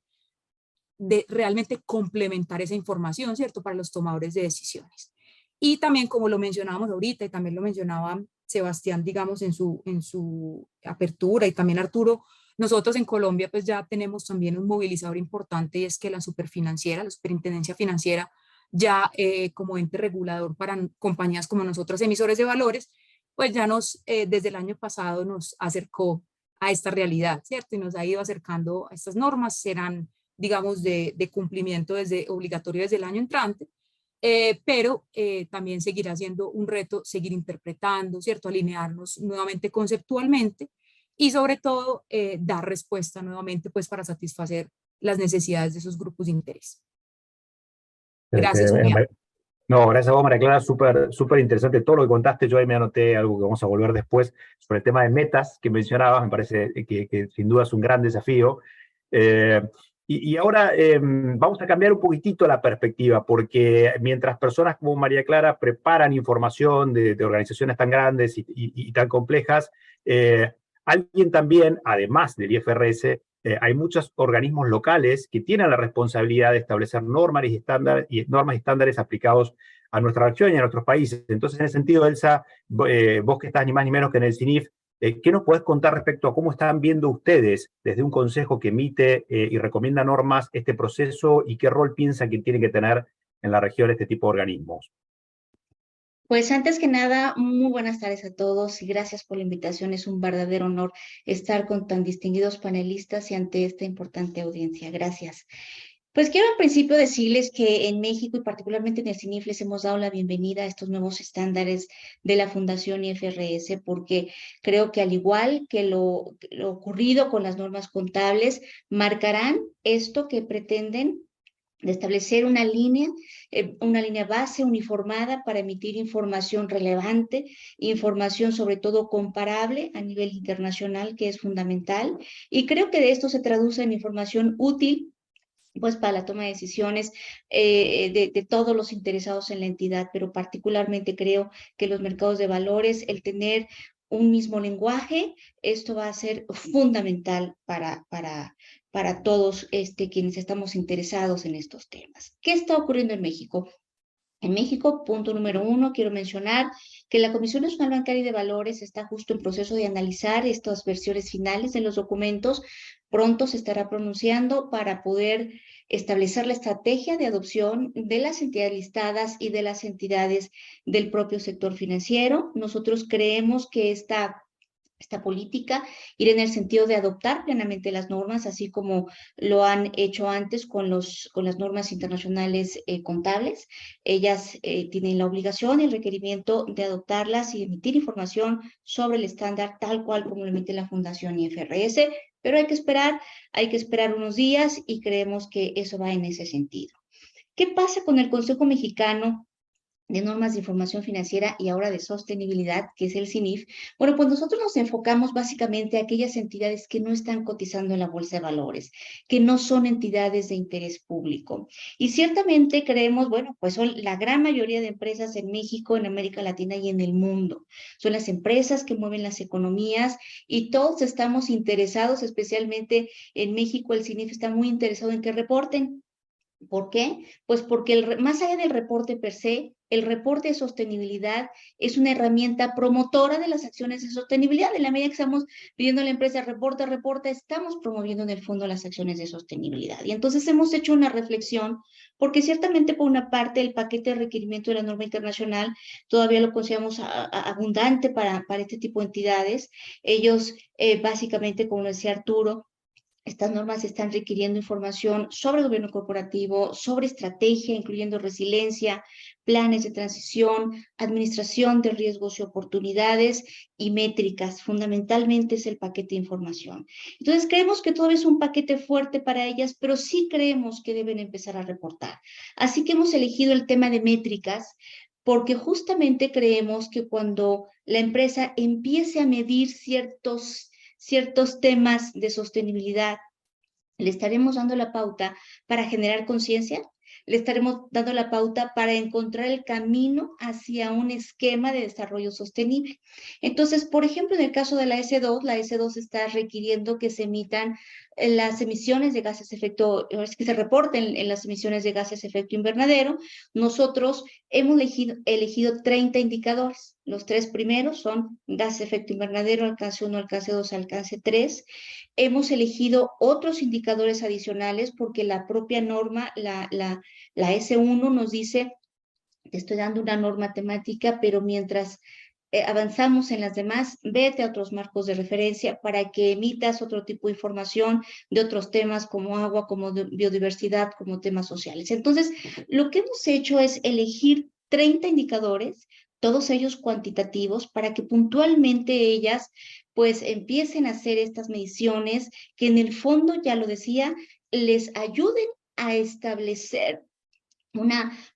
de realmente complementar esa información, ¿cierto? Para los tomadores de decisiones. Y también, como lo mencionábamos ahorita, y también lo mencionaba Sebastián, digamos, en su apertura, y también Arturo, nosotros en Colombia pues ya tenemos también un movilizador importante, y es que la Superfinanciera, la Superintendencia Financiera, ya como ente regulador para compañías como nosotros, emisores de valores, pues ya desde el año pasado nos acercó a esta realidad, ¿cierto? Y nos ha ido acercando a estas normas, serán, digamos, de cumplimiento obligatorio desde el año entrante, pero también seguirá siendo un reto seguir interpretando, ¿cierto? Alinearnos nuevamente conceptualmente y sobre todo dar respuesta nuevamente pues para satisfacer las necesidades de esos grupos de interés. Gracias, Julián. No, gracias a vos, María Clara, súper interesante todo lo que contaste. Yo ahí me anoté algo que vamos a volver después sobre el tema de metas que mencionabas, me parece que sin duda es un gran desafío. Y ahora vamos a cambiar un poquitito la perspectiva, porque mientras personas como María Clara preparan información de organizaciones tan grandes y tan complejas, alguien también, además del IFRS, hay muchos organismos locales que tienen la responsabilidad de establecer normas y estándares aplicados a nuestra región y a nuestros países. Entonces, en ese sentido, Elsa, vos que estás ni más ni menos que en el CINIF, ¿qué nos podés contar respecto a cómo están viendo ustedes, desde un consejo que emite y recomienda normas, este proceso y qué rol piensan que tiene que tener en la región este tipo de organismos? Pues antes que nada, muy buenas tardes a todos y gracias por la invitación. Es un verdadero honor estar con tan distinguidos panelistas y ante esta importante audiencia. Gracias. Pues quiero al principio decirles que en México y particularmente en el CINIF les hemos dado la bienvenida a estos nuevos estándares de la Fundación IFRS, porque creo que al igual que lo ocurrido con las normas contables, marcarán esto que pretenden de establecer una línea base uniformada para emitir información relevante, información sobre todo comparable a nivel internacional, que es fundamental, y creo que de esto se traduce en información útil pues para la toma de decisiones de todos los interesados en la entidad, pero particularmente creo que los mercados de valores, el tener un mismo lenguaje, esto va a ser fundamental para todos quienes estamos interesados en estos temas. ¿Qué está ocurriendo en México? En México, punto número 1, quiero mencionar que la Comisión Nacional Bancaria y de Valores está justo en proceso de analizar estas versiones finales de los documentos. Pronto se estará pronunciando para poder establecer la estrategia de adopción de las entidades listadas y de las entidades del propio sector financiero. Nosotros creemos que esta política, ir en el sentido de adoptar plenamente las normas, así como lo han hecho antes con las normas internacionales contables. Ellas tienen la obligación y el requerimiento de adoptarlas y emitir información sobre el estándar tal cual como lo emite la Fundación IFRS, pero hay que esperar unos días y creemos que eso va en ese sentido. ¿Qué pasa con el Consejo Mexicano de Normas de Información Financiera y ahora de Sostenibilidad, que es el CINIF? Bueno, pues nosotros nos enfocamos básicamente a aquellas entidades que no están cotizando en la Bolsa de Valores, que no son entidades de interés público. Y ciertamente creemos, bueno, pues son la gran mayoría de empresas en México, en América Latina y en el mundo. Son las empresas que mueven las economías y todos estamos interesados, especialmente en México, el CINIF está muy interesado en que reporten. ¿Por qué? Pues porque más allá del reporte per se, el reporte de sostenibilidad es una herramienta promotora de las acciones de sostenibilidad. En la medida que estamos pidiendo a la empresa reporta, estamos promoviendo en el fondo las acciones de sostenibilidad. Y entonces hemos hecho una reflexión, porque ciertamente por una parte el paquete de requerimiento de la norma internacional todavía lo consideramos abundante para este tipo de entidades. Ellos básicamente, como decía Arturo, estas normas están requiriendo información sobre el gobierno corporativo, sobre estrategia, incluyendo resiliencia, planes de transición, administración de riesgos y oportunidades y métricas. Fundamentalmente es el paquete de información. Entonces creemos que todavía es un paquete fuerte para ellas, pero sí creemos que deben empezar a reportar. Así que hemos elegido el tema de métricas, porque justamente creemos que cuando la empresa empiece a medir ciertos temas de sostenibilidad le estaremos dando la pauta para generar conciencia, le estaremos dando la pauta para encontrar el camino hacia un esquema de desarrollo sostenible. Entonces, por ejemplo, en el caso de la S2 está requiriendo que se emitan las emisiones de gases de efecto, que se reporten en las emisiones de gases de efecto invernadero. Nosotros hemos elegido 30 indicadores. Los 3 primeros son gases de efecto invernadero, alcance 1, alcance 2, alcance 3. Hemos elegido otros indicadores adicionales porque la propia norma, la S1 nos dice, te estoy dando una norma temática, pero mientras avanzamos en las demás, vete a otros marcos de referencia para que emitas otro tipo de información de otros temas como agua, como biodiversidad, como temas sociales. Entonces, lo que hemos hecho es elegir 30 indicadores, todos ellos cuantitativos, para que puntualmente ellas pues empiecen a hacer estas mediciones que en el fondo, ya lo decía, les ayuden a establecer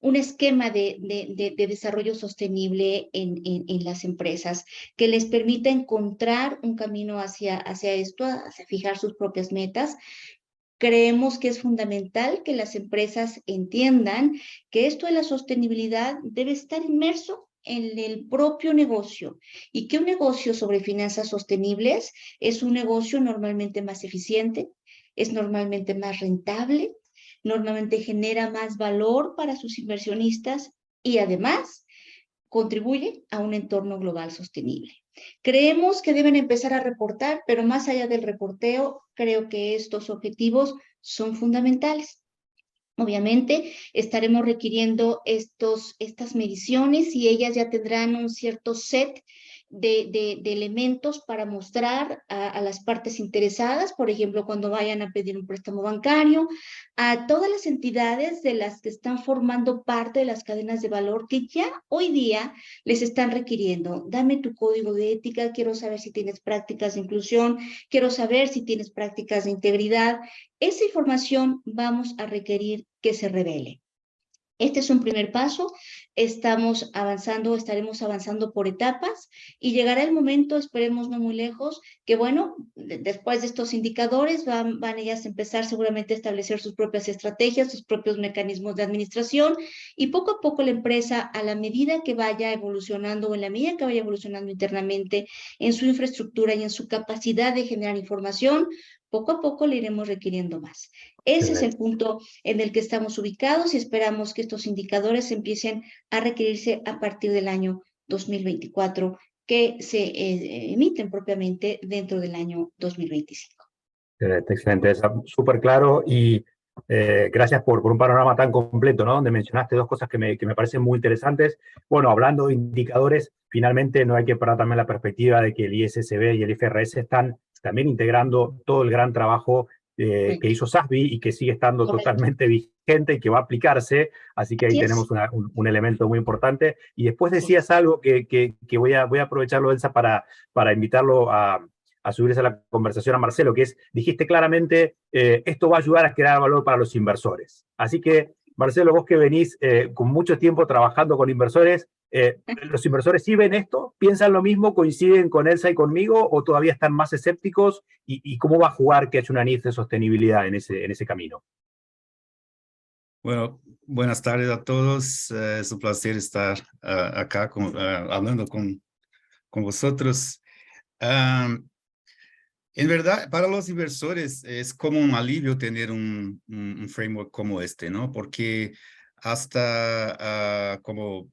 un esquema de desarrollo sostenible en las empresas que les permita encontrar un camino hacia esto, hacia fijar sus propias metas. Creemos que es fundamental que las empresas entiendan que esto de la sostenibilidad debe estar inmerso en el propio negocio y que un negocio sobre finanzas sostenibles es un negocio normalmente más eficiente, es normalmente más rentable, normalmente genera más valor para sus inversionistas y además contribuye a un entorno global sostenible. Creemos que deben empezar a reportar, pero más allá del reporteo, creo que estos objetivos son fundamentales. Obviamente, estaremos requiriendo estas mediciones y ellas ya tendrán un cierto set de elementos para mostrar a las partes interesadas, por ejemplo, cuando vayan a pedir un préstamo bancario, a todas las entidades de las que están formando parte de las cadenas de valor que ya hoy día les están requiriendo. Dame tu código de ética, quiero saber si tienes prácticas de inclusión, quiero saber si tienes prácticas de integridad. Esa información vamos a requerir que se revele. Este es un primer paso, estaremos avanzando por etapas y llegará el momento, esperemos no muy lejos, que bueno, después de estos indicadores van ellas a empezar seguramente a establecer sus propias estrategias, sus propios mecanismos de administración y poco a poco la empresa, a la medida que vaya evolucionando o en la medida que vaya evolucionando internamente en su infraestructura y en su capacidad de generar información, poco a poco le iremos requiriendo más. Ese es el punto en el que estamos ubicados y esperamos que estos indicadores empiecen a requerirse a partir del año 2024, que se emiten propiamente dentro del año 2025. Excelente, es súper claro y gracias por un panorama tan completo, ¿no? Donde mencionaste dos cosas que me parecen muy interesantes. Bueno, hablando de indicadores, finalmente no hay que perder también la perspectiva de que el ISSB y el IFRS están también integrando todo el gran trabajo que hizo SASB y que sigue estando totalmente vigente y que va a aplicarse, así que ahí tenemos un elemento muy importante. Y después decías algo que voy a aprovecharlo, Elsa, para invitarlo a subirse a la conversación a Marcelo, que es, dijiste claramente, esto va a ayudar a crear valor para los inversores. Así que, Marcelo, vos que venís con mucho tiempo trabajando con inversores, ¿los inversores sí ven esto? ¿Piensan lo mismo? ¿Coinciden con Elsa y conmigo? ¿O todavía están más escépticos? ¿Y cómo va a jugar que haya una NIF de sostenibilidad en ese camino? Bueno, buenas tardes a todos. Es un placer estar acá hablando con vosotros. En verdad, para los inversores es como un alivio tener un framework como este, ¿no? Porque hasta como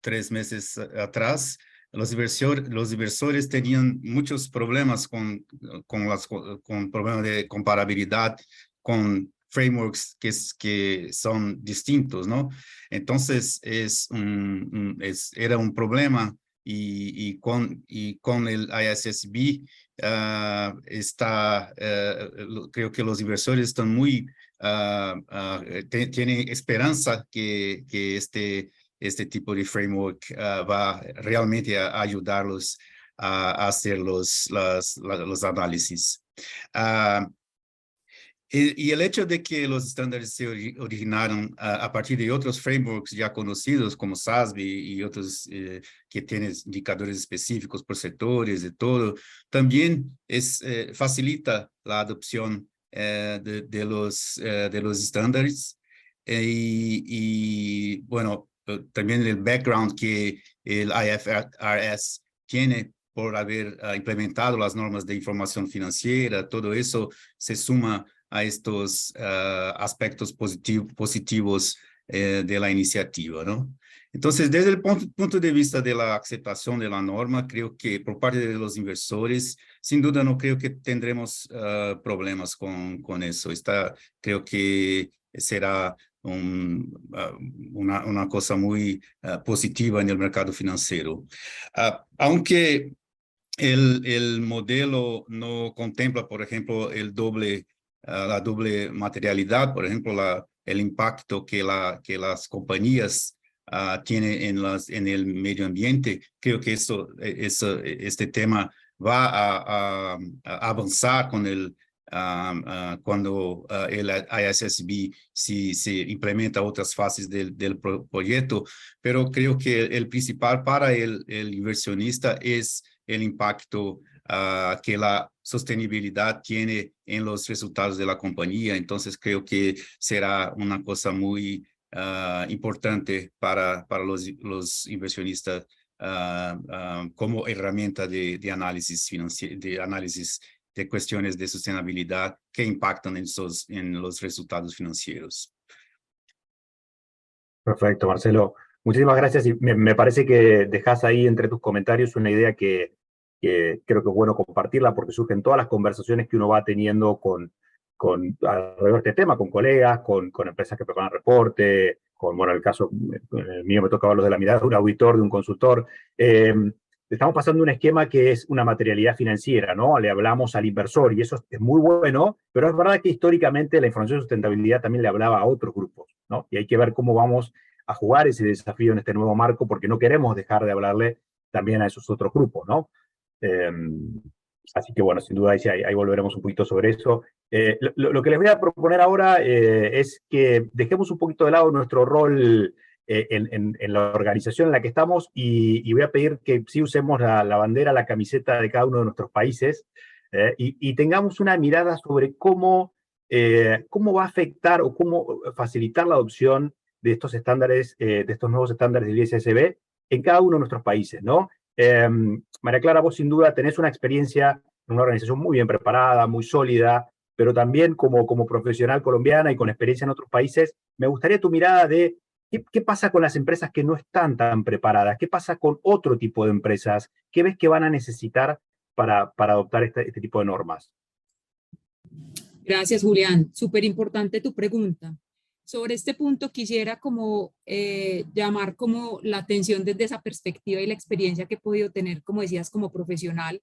3 meses atrás, los inversores tenían muchos problemas con problemas de comparabilidad, con frameworks que son distintos, ¿no? Entonces, era un problema y con el ISSB, creo que los inversores están tienen esperanza que este tipo de framework va realmente a ayudarlos a hacer los análisis. Y el hecho de que los estándares se originaron a partir de otros frameworks ya conocidos como SASB y otros que tienen indicadores específicos por sectores y todo, también facilita la adopción de los estándares. Y bueno, también el background que el IFRS tiene por haber implementado las normas de información financiera, todo eso se suma a estos aspectos positivos de la iniciativa, ¿no? Entonces, desde el punto de vista de la aceptación de la norma, creo que por parte de los inversores, sin duda no creo que tendremos problemas con eso. Creo que será una cosa muy positiva en el mercado financiero. Aunque el modelo no contempla, por ejemplo, la doble materialidad, por ejemplo, el impacto que las compañías tienen en el medio ambiente. Creo que este tema va a avanzar con cuando el ISSB se implementa otras fases del proyecto, pero creo que el principal para el inversionista es el impacto que la sostenibilidad tiene en los resultados de la compañía. Entonces creo que será una cosa muy importante para los inversionistas como herramienta de análisis financiero, de análisis de cuestiones de sostenibilidad que impactan en los resultados financieros. Perfecto, Marcelo. Muchísimas gracias. Y me parece que dejas ahí entre tus comentarios una idea que creo que es bueno compartirla, porque surgen todas las conversaciones que uno va teniendo alrededor de este tema, con colegas, con empresas que preparan reporte, bueno, el caso mío me toca hablar de la mirada de un auditor, de un consultor. Estamos pasando un esquema que es una materialidad financiera, ¿no? Le hablamos al inversor y eso es muy bueno, pero es verdad que históricamente la información de sustentabilidad también le hablaba a otros grupos, ¿no? Y hay que ver cómo vamos a jugar ese desafío en este nuevo marco, porque no queremos dejar de hablarle también a esos otros grupos, ¿no? Así que bueno, sin duda ahí volveremos un poquito sobre eso. Lo que les voy a proponer ahora es que dejemos un poquito de lado nuestro rol en la organización en la que estamos y voy a pedir que sí usemos la bandera, la camiseta de cada uno de nuestros países y tengamos una mirada sobre cómo va a afectar o cómo facilitar la adopción de estos estándares, de estos nuevos estándares del ISSB en cada uno de nuestros países, ¿no? María Clara, vos sin duda tenés una experiencia en una organización muy bien preparada, muy sólida, pero también como profesional colombiana y con experiencia en otros países, me gustaría tu mirada de qué pasa con las empresas que no están tan preparadas, qué pasa con otro tipo de empresas, qué ves que van a necesitar para adoptar este tipo de normas. Gracias, Julián. Súper importante tu pregunta. Sobre este punto quisiera como llamar como la atención desde esa perspectiva y la experiencia que he podido tener, como decías, como profesional.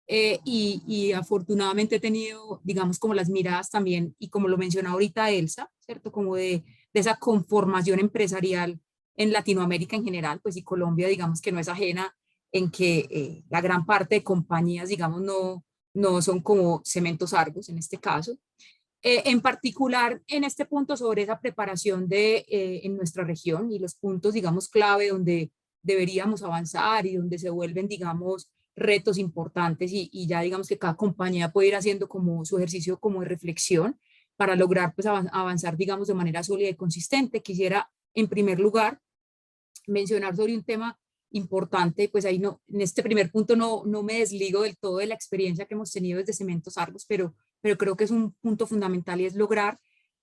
Y afortunadamente he tenido, digamos, como las miradas también, y como lo mencionó ahorita Elsa, ¿cierto? Como de esa conformación empresarial en Latinoamérica en general, pues y Colombia, digamos que no es ajena en que la gran parte de compañías, digamos, no son como Cementos Argos en este caso. En particular, en este punto sobre esa preparación en nuestra región y los puntos, digamos, clave donde deberíamos avanzar y donde se vuelven, digamos, retos importantes y ya digamos que cada compañía puede ir haciendo como su ejercicio como de reflexión para lograr pues avanzar, digamos, de manera sólida y consistente. Quisiera, en primer lugar, mencionar sobre un tema importante, pues ahí no, en este primer punto no me desligo del todo de la experiencia que hemos tenido desde Cementos Argos, pero creo que es un punto fundamental y es lograr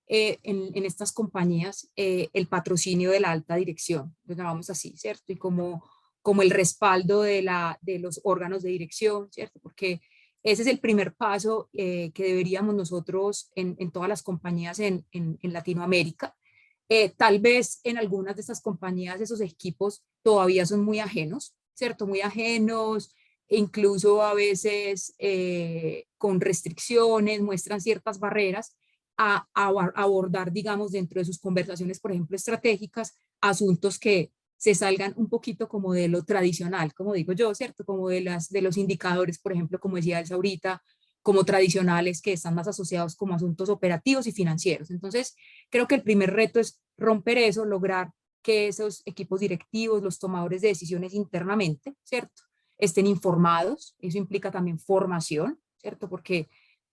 en estas compañías el patrocinio de la alta dirección, lo llamamos así, ¿cierto? Y como el respaldo de los órganos de dirección, ¿cierto? Porque ese es el primer paso que deberíamos nosotros en todas las compañías en Latinoamérica. Tal vez en algunas de estas compañías esos equipos todavía son muy ajenos, ¿cierto? Muy ajenos, incluso a veces con restricciones, muestran ciertas barreras a abordar, digamos, dentro de sus conversaciones, por ejemplo, estratégicas, asuntos que se salgan un poquito como de lo tradicional, como digo yo, ¿cierto? Como de los indicadores, por ejemplo, como decía Elsa ahorita, como tradicionales que están más asociados como asuntos operativos y financieros. Entonces, creo que el primer reto es romper eso, lograr que esos equipos directivos, los tomadores de decisiones internamente, ¿cierto?, estén informados. Eso implica también formación, ¿cierto? Porque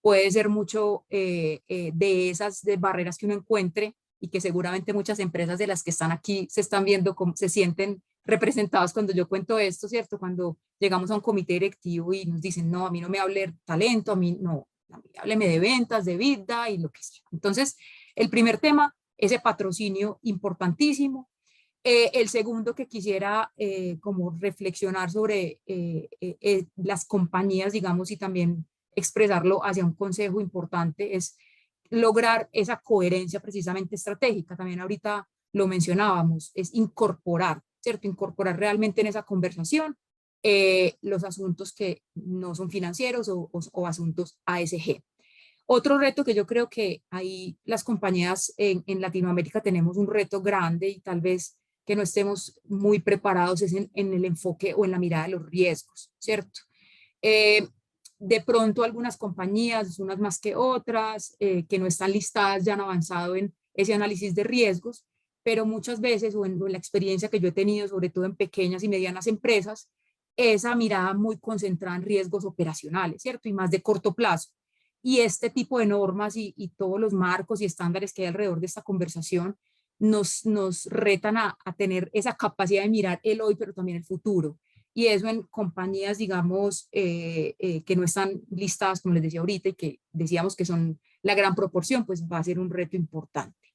puede ser mucho de esas barreras que uno encuentre y que seguramente muchas empresas de las que están aquí se están viendo, se sienten representados cuando yo cuento esto, ¿cierto? Cuando llegamos a un comité directivo y nos dicen, no, a mí no me hable de talento, a mí no, a mí hábleme de ventas, de vida y lo que sea. Entonces, el primer tema, ese patrocinio importantísimo. El segundo que quisiera como reflexionar sobre las compañías, digamos, y también expresarlo hacia un consejo importante es lograr esa coherencia precisamente estratégica. También ahorita lo mencionábamos, es incorporar, ¿cierto? Incorporar realmente en esa conversación los asuntos que no son financieros o asuntos ASG. Otro reto que yo creo que ahí las compañías en Latinoamérica tenemos un reto grande y tal vez que no estemos muy preparados es en el enfoque o en la mirada de los riesgos, ¿cierto? De pronto algunas compañías, unas más que otras, que no están listadas ya han avanzado en ese análisis de riesgos, pero muchas veces, o en la experiencia que yo he tenido, sobre todo en pequeñas y medianas empresas, esa mirada muy concentrada en riesgos operacionales, ¿cierto? Y más de corto plazo. Y este tipo de normas y todos los marcos y estándares que hay alrededor de esta conversación nos retan a tener esa capacidad de mirar el hoy, pero también el futuro. Y eso en compañías, digamos, que no están listadas, como les decía ahorita, y que decíamos que son la gran proporción, pues va a ser un reto importante.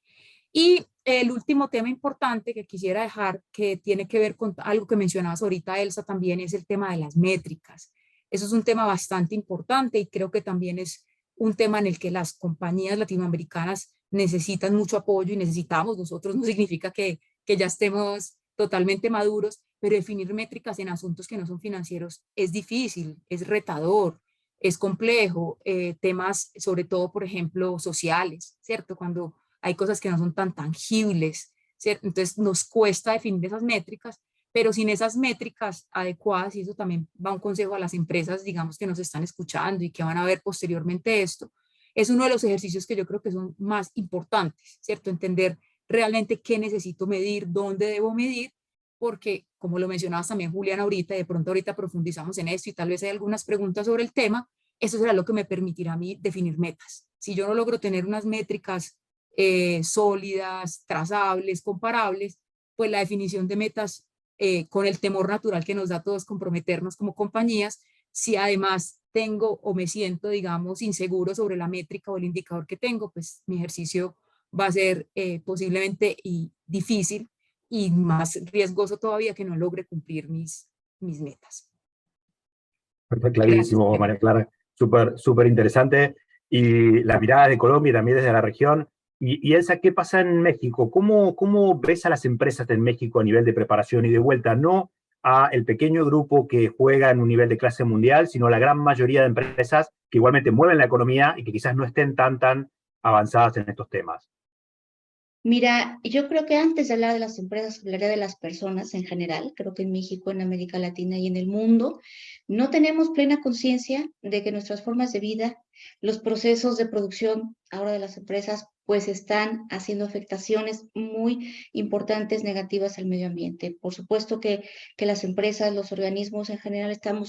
Y el último tema importante que quisiera dejar, que tiene que ver con algo que mencionabas ahorita, Elsa, también es el tema de las métricas. Eso es un tema bastante importante y creo que también es un tema en el que las compañías latinoamericanas necesitan mucho apoyo y necesitamos nosotros, no significa que ya estemos totalmente maduros, pero definir métricas en asuntos que no son financieros es difícil, es retador, es complejo, temas sobre todo, por ejemplo, sociales, ¿cierto? Cuando hay cosas que no son tan tangibles, ¿cierto? Entonces nos cuesta definir esas métricas, pero sin esas métricas adecuadas, y eso también va un consejo a las empresas, digamos, que nos están escuchando y que van a ver posteriormente esto, es uno de los ejercicios que yo creo que son más importantes, ¿cierto? Entender realmente qué necesito medir, dónde debo medir, porque como lo mencionabas también Julián ahorita, y de pronto ahorita profundizamos en esto y tal vez hay algunas preguntas sobre el tema, eso será lo que me permitirá a mí definir metas. Si yo no logro tener unas métricas sólidas, trazables, comparables, pues la definición de metas con el temor natural que nos da a todos comprometernos como compañías, si además tengo o me siento, digamos, inseguro sobre la métrica o el indicador que tengo, pues mi ejercicio va a ser posiblemente difícil y más riesgoso todavía que no logre cumplir mis metas. Perfecto, clarísimo, María Clara. Súper interesante. Y la mirada de Colombia y también desde la región. Y Elsa, ¿qué pasa en México? ¿Cómo ves a las empresas en México a nivel de preparación y de vuelta? No a el pequeño grupo que juega en un nivel de clase mundial, sino la gran mayoría de empresas que igualmente mueven la economía y que quizás no estén tan avanzadas en estos temas. Mira, yo creo que antes de hablar de las empresas, hablaría de las personas en general. Creo que en México, en América Latina y en el mundo, no tenemos plena conciencia de que nuestras formas de vida, los procesos de producción ahora de las empresas, pues están haciendo afectaciones muy importantes, negativas al medio ambiente. Por supuesto que las empresas, los organismos en general están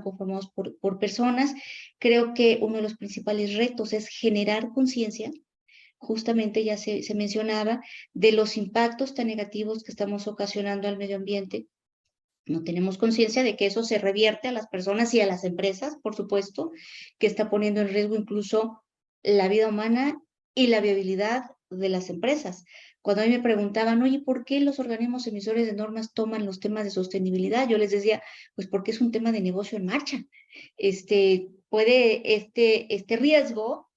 conformados por personas. Creo que uno de los principales retos es generar conciencia. Justamente ya se mencionaba de los impactos tan negativos que estamos ocasionando al medio ambiente. No tenemos conciencia de que eso se revierte a las personas y a las empresas, por supuesto, que está poniendo en riesgo incluso la vida humana y la viabilidad de las empresas. Cuando a mí me preguntaban, oye, ¿por qué los organismos emisores de normas toman los temas de sostenibilidad? Yo les decía, pues porque es un tema de negocio en marcha. Puede este riesgo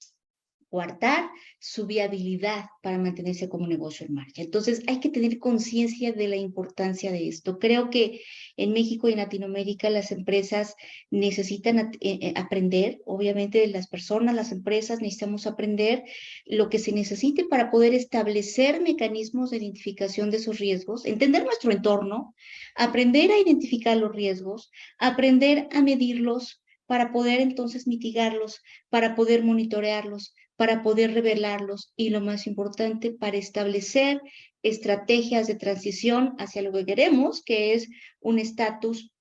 coartar su viabilidad para mantenerse como negocio en marcha. Entonces, hay que tener conciencia de la importancia de esto. Creo que en México y en Latinoamérica las empresas necesitan aprender, obviamente las personas, las empresas necesitamos aprender lo que se necesite para poder establecer mecanismos de identificación de esos riesgos, entender nuestro entorno, aprender a identificar los riesgos, aprender a medirlos para poder entonces mitigarlos, para poder monitorearlos, para poder revelarlos y lo más importante, para establecer estrategias de transición hacia lo que queremos, que es un estatus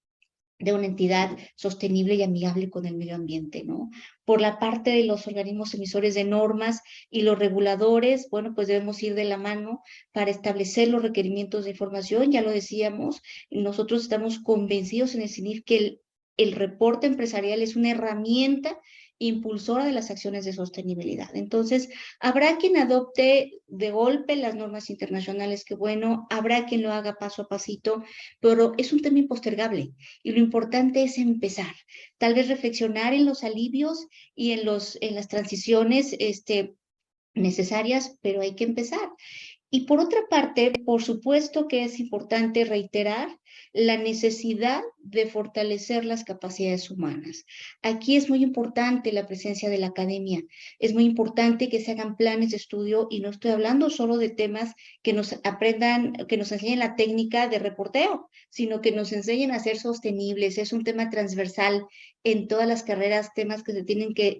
de una entidad sostenible y amigable con el medio ambiente, ¿no? Por la parte de los organismos emisores de normas y los reguladores, bueno, pues debemos ir de la mano para establecer los requerimientos de información, ya lo decíamos, nosotros estamos convencidos en decir que el reporte empresarial es una herramienta impulsora de las acciones de sostenibilidad. Entonces, habrá quien adopte de golpe las normas internacionales, que bueno, habrá quien lo haga paso a pasito, pero es un tema impostergable y lo importante es empezar, tal vez reflexionar en los alivios y en las transiciones necesarias, pero hay que empezar. Y por otra parte, por supuesto que es importante reiterar la necesidad de fortalecer las capacidades humanas. Aquí es muy importante la presencia de la academia, es muy importante que se hagan planes de estudio y no estoy hablando solo de temas que nos aprendan, que nos enseñen la técnica de reporteo, sino que nos enseñen a ser sostenibles. Es un tema transversal en todas las carreras, temas que se tienen que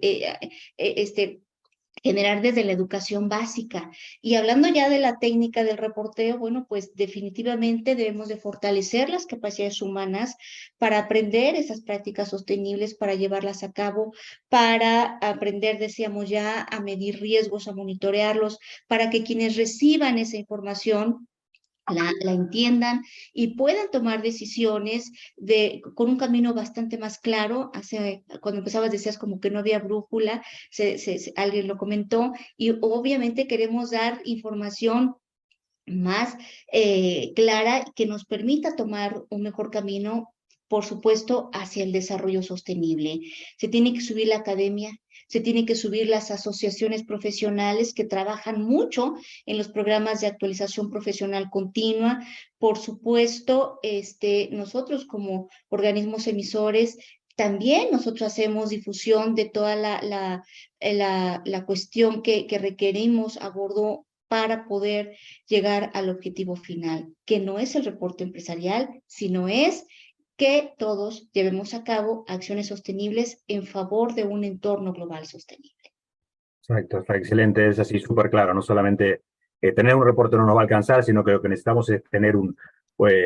generar desde la educación básica. Y hablando ya de la técnica del reporteo, bueno, pues definitivamente debemos de fortalecer las capacidades humanas para aprender esas prácticas sostenibles, para llevarlas a cabo, para aprender, decíamos ya, a medir riesgos, a monitorearlos, para que quienes reciban esa información la entiendan y puedan tomar decisiones con un camino bastante más claro. Cuando empezabas decías como que no había brújula, alguien lo comentó, y obviamente queremos dar información más clara que nos permita tomar un mejor camino, por supuesto, hacia el desarrollo sostenible. Se tiene que subir la academia, se tienen que subir las asociaciones profesionales que trabajan mucho en los programas de actualización profesional continua. Por supuesto, nosotros como organismos emisores, también nosotros hacemos difusión de toda la cuestión que requerimos a bordo para poder llegar al objetivo final, que no es el reporte empresarial, sino es que todos llevemos a cabo acciones sostenibles en favor de un entorno global sostenible. Exacto, está excelente, es así súper claro, no solamente tener un reporte no nos va a alcanzar, sino que lo que necesitamos es tener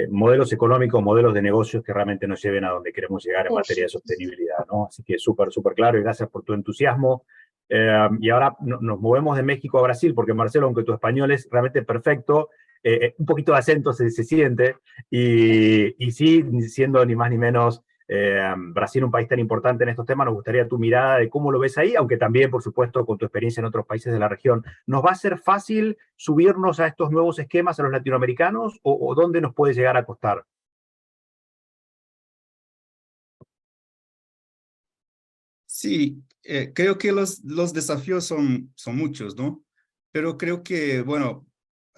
modelos económicos, modelos de negocios que realmente nos lleven a donde queremos llegar en materia de sostenibilidad, ¿no? Así que súper, súper claro y gracias por tu entusiasmo. Y ahora nos movemos de México a Brasil, porque Marcelo, aunque tu español es realmente perfecto, un poquito de acento se siente, y sí, siendo ni más ni menos Brasil un país tan importante en estos temas, nos gustaría tu mirada de cómo lo ves ahí, aunque también, por supuesto, con tu experiencia en otros países de la región. ¿Nos va a ser fácil subirnos a estos nuevos esquemas a los latinoamericanos o dónde nos puede llegar a costar? Sí, creo que los desafíos son muchos, ¿no? Pero creo que, bueno,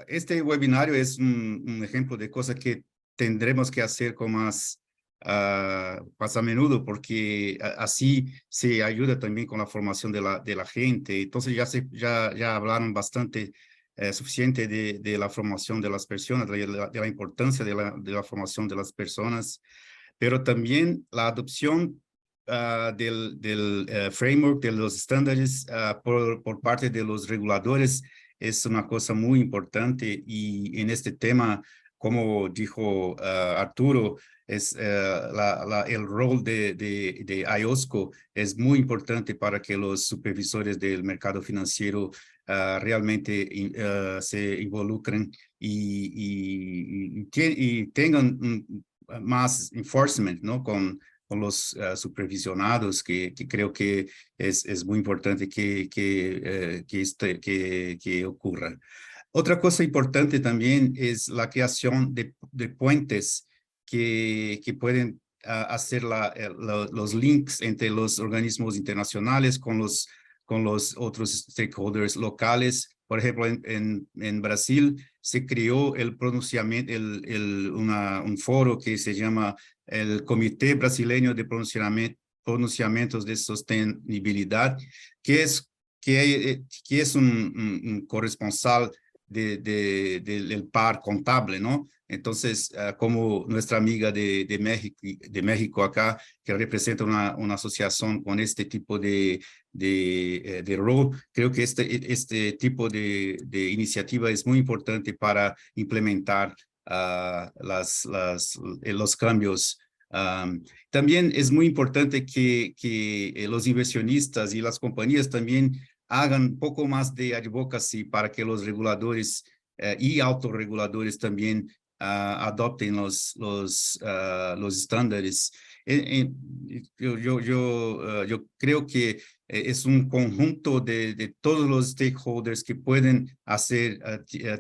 este webinario es un ejemplo de cosas que tendremos que hacer con más a menudo, porque así se ayuda también con la formación de la gente. Entonces ya hablaron bastante suficiente de la formación de las personas, de la importancia de la formación de las personas, pero también la adopción del framework, de los estándares por parte de los reguladores es una cosa muy importante, y en este tema, como dijo Arturo, el rol de IOSCO es muy importante para que los supervisores del mercado financiero realmente se involucren y tengan más enforcement, ¿no? Con los supervisionados, que creo que es muy importante que ocurra. Otra cosa importante también es la creación de puentes que pueden hacer los links entre los organismos internacionales con los otros stakeholders locales. Por ejemplo, en Brasil se creó el pronunciamiento, un foro que se llama el Comité Brasileño de Pronunciamientos de Sostenibilidad, que es un corresponsal del par contable, ¿no? Entonces, como nuestra amiga de México acá, que representa una asociación con este tipo de rol, creo que este tipo de iniciativa es muy importante para implementar los cambios También es muy importante que los inversionistas y las compañías también hagan un poco más de advocacy para que los reguladores y autorreguladores también adopten los estándares. Yo creo que es un conjunto de todos los stakeholders que pueden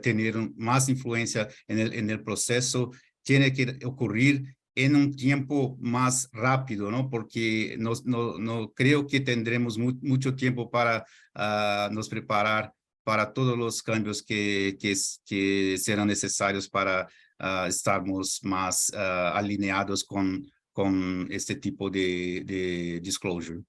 tener más influencia en el proceso. Tiene que ocurrir en un tiempo más rápido, ¿no? Porque no creo que tendremos mucho tiempo para nos preparar para todos los cambios que serán necesarios para estarmos más alineados con este tipo de disclosure.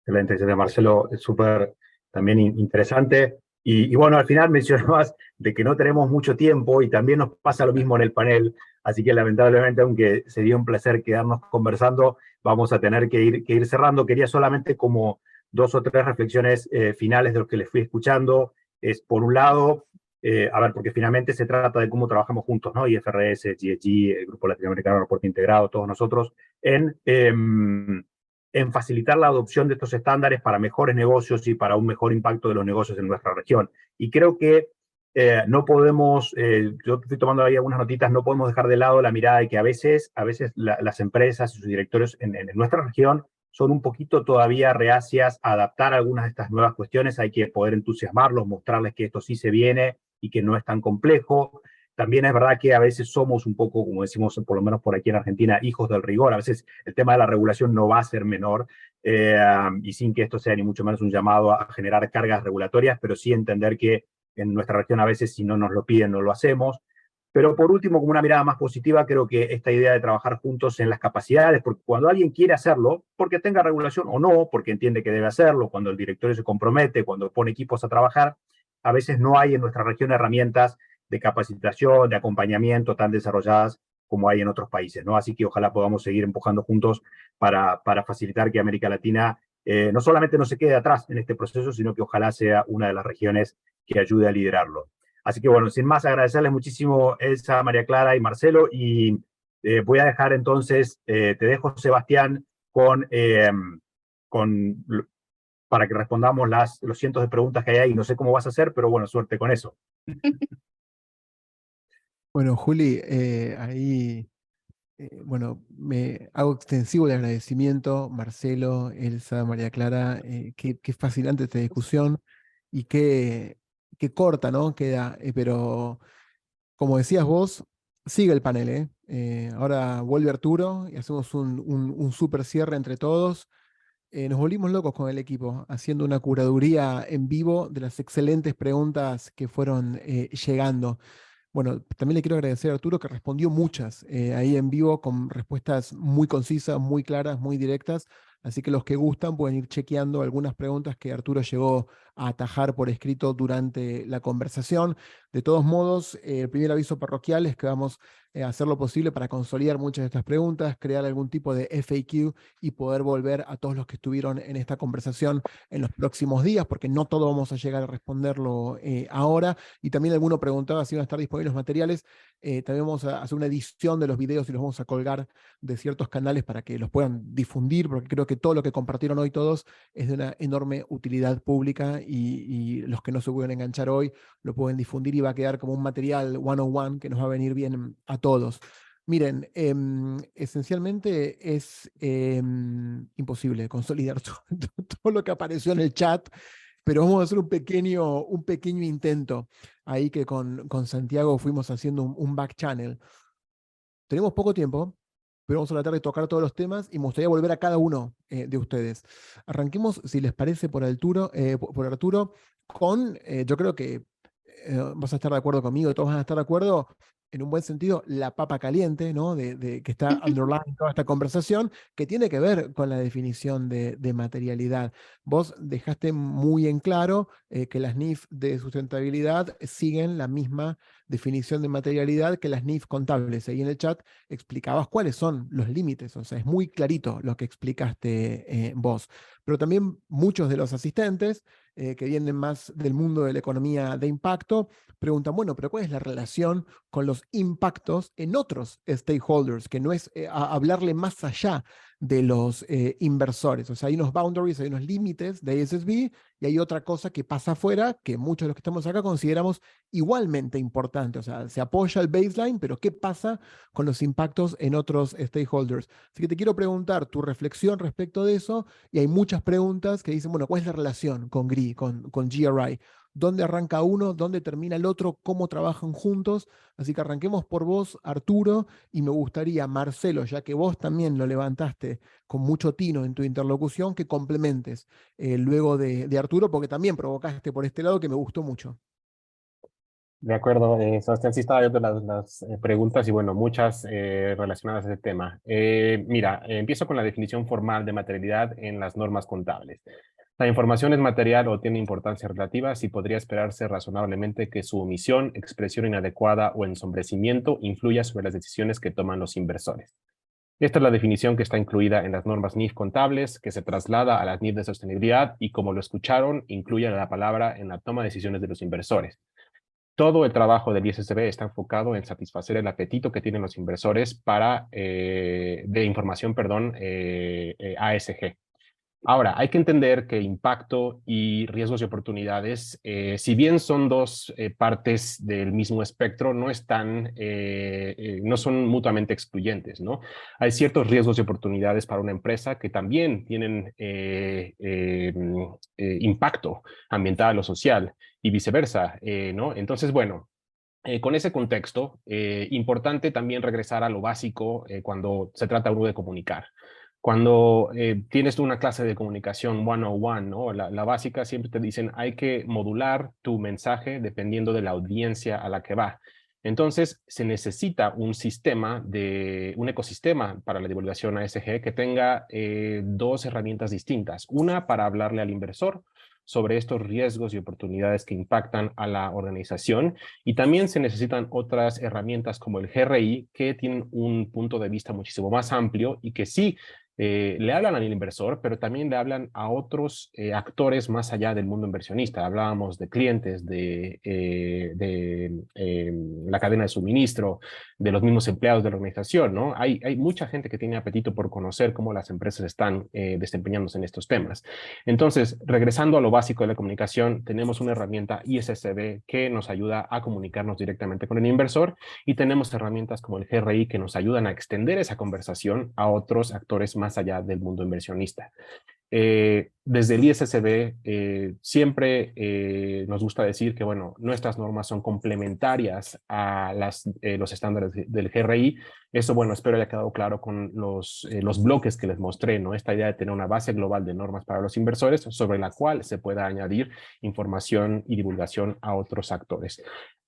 Excelente, excelente, Marcelo, es súper también interesante. Y bueno, al final mencionabas de que no tenemos mucho tiempo y también nos pasa lo mismo en el panel, así que lamentablemente, aunque sería un placer quedarnos conversando, vamos a tener que ir cerrando. Quería solamente como 2 o 3 reflexiones finales de lo que les fui escuchando. Es por un lado, a ver, porque finalmente se trata de cómo trabajamos juntos, ¿no? IFRS, GSG, el Grupo Latinoamericano de Reporte Integrado, todos nosotros, en facilitar la adopción de estos estándares para mejores negocios y para un mejor impacto de los negocios en nuestra región. Y creo que no podemos, yo estoy tomando ahí algunas notitas, no podemos dejar de lado la mirada de que a veces las empresas y sus directorios en nuestra región son un poquito todavía reacias a adaptar algunas de estas nuevas cuestiones. Hay que poder entusiasmarlos, mostrarles que esto sí se viene y que no es tan complejo. También es verdad que a veces somos un poco, como decimos por lo menos por aquí en Argentina, hijos del rigor. A veces el tema de la regulación no va a ser menor, y sin que esto sea ni mucho menos un llamado a generar cargas regulatorias, pero sí entender que en nuestra región a veces si no nos lo piden no lo hacemos. Pero por último, como una mirada más positiva, creo que esta idea de trabajar juntos en las capacidades, porque cuando alguien quiere hacerlo, porque tenga regulación o no, porque entiende que debe hacerlo, cuando el directorio se compromete, cuando pone equipos a trabajar, a veces no hay en nuestra región herramientas de capacitación, de acompañamiento tan desarrolladas como hay en otros países, ¿no? Así que ojalá podamos seguir empujando juntos para facilitar que América Latina no solamente no se quede atrás en este proceso, sino que ojalá sea una de las regiones que ayude a liderarlo. Así que bueno, sin más, agradecerles muchísimo Elsa, María Clara y Marcelo, y voy a dejar entonces, te dejo Sebastián para que respondamos los cientos de preguntas que hay ahí. No sé cómo vas a hacer, pero bueno, suerte con eso. Bueno, Juli, ahí, bueno, me hago extensivo el agradecimiento, Marcelo, Elsa, María Clara, qué fascinante esta discusión y qué corta, ¿no? Queda, pero como decías vos, sigue el panel, ¿eh? Ahora vuelve Arturo y hacemos un súper cierre entre todos. Nos volvimos locos con el equipo, haciendo una curaduría en vivo de las excelentes preguntas que fueron llegando. Bueno, también le quiero agradecer a Arturo que respondió muchas ahí en vivo con respuestas muy concisas, muy claras, muy directas. Así que los que gustan pueden ir chequeando algunas preguntas que Arturo llegó a atajar por escrito durante la conversación. De todos modos, el primer aviso parroquial es que vamos a hacer lo posible para consolidar muchas de estas preguntas, crear algún tipo de FAQ y poder volver a todos los que estuvieron en esta conversación en los próximos días, porque no todo vamos a llegar a responderlo ahora. Y también alguno preguntaba si van a estar disponibles los materiales. También vamos a hacer una edición de los videos y los vamos a colgar de ciertos canales para que los puedan difundir, porque creo que todo lo que compartieron hoy todos es de una enorme utilidad pública y los que no se pueden enganchar hoy lo pueden difundir y va a quedar como un material one-on-one que nos va a venir bien a todos. Miren, esencialmente es imposible consolidar todo lo que apareció en el chat, pero vamos a hacer un pequeño intento ahí que con Santiago fuimos haciendo un back channel. Tenemos poco tiempo, pero vamos a tratar de tocar todos los temas y me gustaría volver a cada uno de ustedes. Arranquemos, si les parece, por Arturo, con, yo creo que vas a estar de acuerdo conmigo, todos van a estar de acuerdo, en un buen sentido, la papa caliente, ¿no? de que está underlying toda esta conversación, que tiene que ver con la definición de materialidad. Vos dejaste muy en claro que las NIF de sustentabilidad siguen la misma definición de materialidad que las NIF contables. Ahí en el chat explicabas cuáles son los límites, o sea, es muy clarito lo que explicaste vos. Pero también muchos de los asistentes que vienen más del mundo de la economía de impacto, preguntan, bueno, pero ¿cuál es la relación con los impactos en otros stakeholders? Que no es hablarle más allá de los inversores. O sea, hay unos boundaries, hay unos límites de ISSB y hay otra cosa que pasa afuera que muchos de los que estamos acá consideramos igualmente importante. O sea, se apoya el baseline, pero ¿qué pasa con los impactos en otros stakeholders? Así que te quiero preguntar tu reflexión respecto de eso, y hay muchas preguntas que dicen, bueno, ¿cuál es la relación con GRI, con GRI? ¿Dónde arranca uno? ¿Dónde termina el otro? ¿Cómo trabajan juntos? Así que arranquemos por vos, Arturo, y me gustaría, Marcelo, ya que vos también lo levantaste con mucho tino en tu interlocución, que complementes luego de Arturo, porque también provocaste por este lado que me gustó mucho. De acuerdo, Sebastián, sí estaba viendo las preguntas y bueno, muchas relacionadas a ese tema. Mira, empiezo con la definición formal de materialidad en las normas contables. La información es material o tiene importancia relativa si podría esperarse razonablemente que su omisión, expresión inadecuada o ensombrecimiento influya sobre las decisiones que toman los inversores. Esta es la definición que está incluida en las normas NIF contables, que se traslada a las NIF de sostenibilidad y, como lo escucharon, incluye la palabra en la toma de decisiones de los inversores. Todo el trabajo del ISSB está enfocado en satisfacer el apetito que tienen los inversores para, de información, ASG. Ahora, hay que entender que impacto y riesgos y oportunidades, si bien son dos partes del mismo espectro, no son mutuamente excluyentes, ¿no? Hay ciertos riesgos y oportunidades para una empresa que también tienen impacto ambiental o social y viceversa, ¿no? Entonces, bueno, con ese contexto, importante también regresar a lo básico cuando se trata uno de comunicar. Cuando tienes una clase de comunicación 101, ¿no? La básica, siempre te dicen hay que modular tu mensaje dependiendo de la audiencia a la que va. Entonces, se necesita un ecosistema para la divulgación ASG que tenga dos herramientas distintas. Una para hablarle al inversor sobre estos riesgos y oportunidades que impactan a la organización, y también se necesitan otras herramientas como el GRI que tienen un punto de vista muchísimo más amplio y que sí le hablan al inversor, pero también le hablan a otros actores más allá del mundo inversionista. Hablábamos de clientes, de la cadena de suministro, de los mismos empleados de la organización, ¿no? Hay mucha gente que tiene apetito por conocer cómo las empresas están desempeñándose en estos temas. Entonces, regresando a lo básico de la comunicación, tenemos una herramienta ISSB que nos ayuda a comunicarnos directamente con el inversor, y tenemos herramientas como el GRI que nos ayudan a extender esa conversación a otros actores más allá del mundo inversionista. Desde el ISSB siempre nos gusta decir que, bueno, nuestras normas son complementarias a los estándares del GRI. Eso, bueno, espero haya quedado claro con los bloques que les mostré, ¿no? Esta idea de tener una base global de normas para los inversores sobre la cual se pueda añadir información y divulgación a otros actores.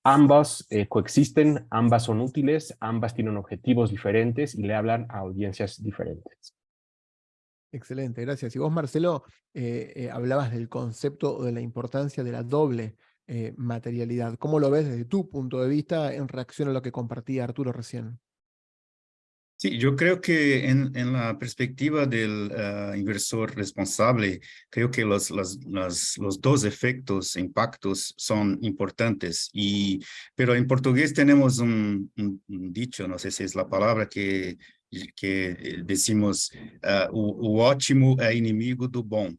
Ambas coexisten, ambas son útiles, ambas tienen objetivos diferentes y le hablan a audiencias diferentes. Excelente, gracias. Y vos, Marcelo, hablabas del concepto o de la importancia de la doble materialidad. ¿Cómo lo ves desde tu punto de vista en reacción a lo que compartía Arturo recién? Sí, yo creo que en la perspectiva del inversor responsable, creo que los dos efectos, impactos son importantes. Pero en portugués tenemos un dicho, no sé si es la palabra que decimos, o ótimo é inimigo do bom.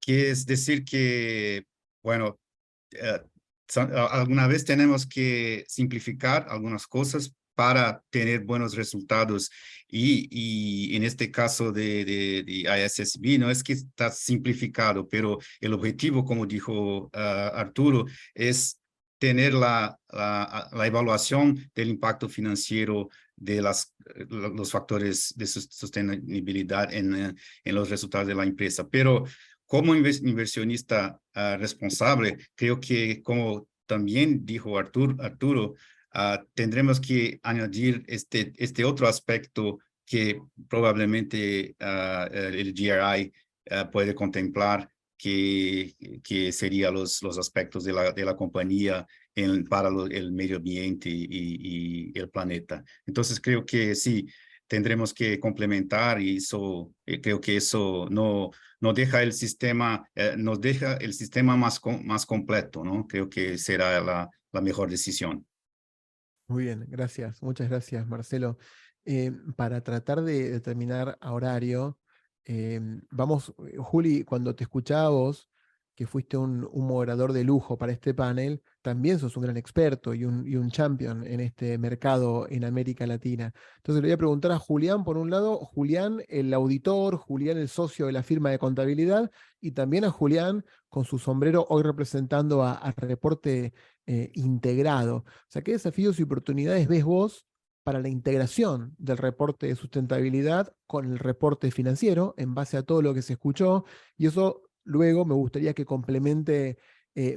Que es decir que, bueno, alguna vez tenemos que simplificar algunas cosas para tener buenos resultados, y en este caso de ISSB no es que está simplificado, pero el objetivo, como dijo Arturo, es tener la evaluación del impacto financiero de los factores de sostenibilidad en los resultados de la empresa. Pero como inversionista responsable, creo que, como también dijo Arturo, tendremos que añadir este otro aspecto que probablemente el GRI puede contemplar, que serían los aspectos de la compañía para el medio ambiente y el planeta. Entonces, creo que sí, tendremos que complementar y eso, creo que eso no deja el sistema, nos deja el sistema más completo, ¿no? Creo que será la mejor decisión. Muy bien, gracias. Muchas gracias, Marcelo. Para tratar de terminar a horario, vamos, Juli, cuando te escuchaba vos, que fuiste un moderador de lujo para este panel, también sos un gran experto y un champion en este mercado en América Latina. Entonces le voy a preguntar a Julián, por un lado, Julián el auditor, Julián el socio de la firma de contabilidad, y también a Julián con su sombrero hoy representando a Reporte Integrado. O sea, ¿qué desafíos y oportunidades ves vos para la integración del reporte de sustentabilidad con el reporte financiero en base a todo lo que se escuchó? Y eso luego me gustaría que complemente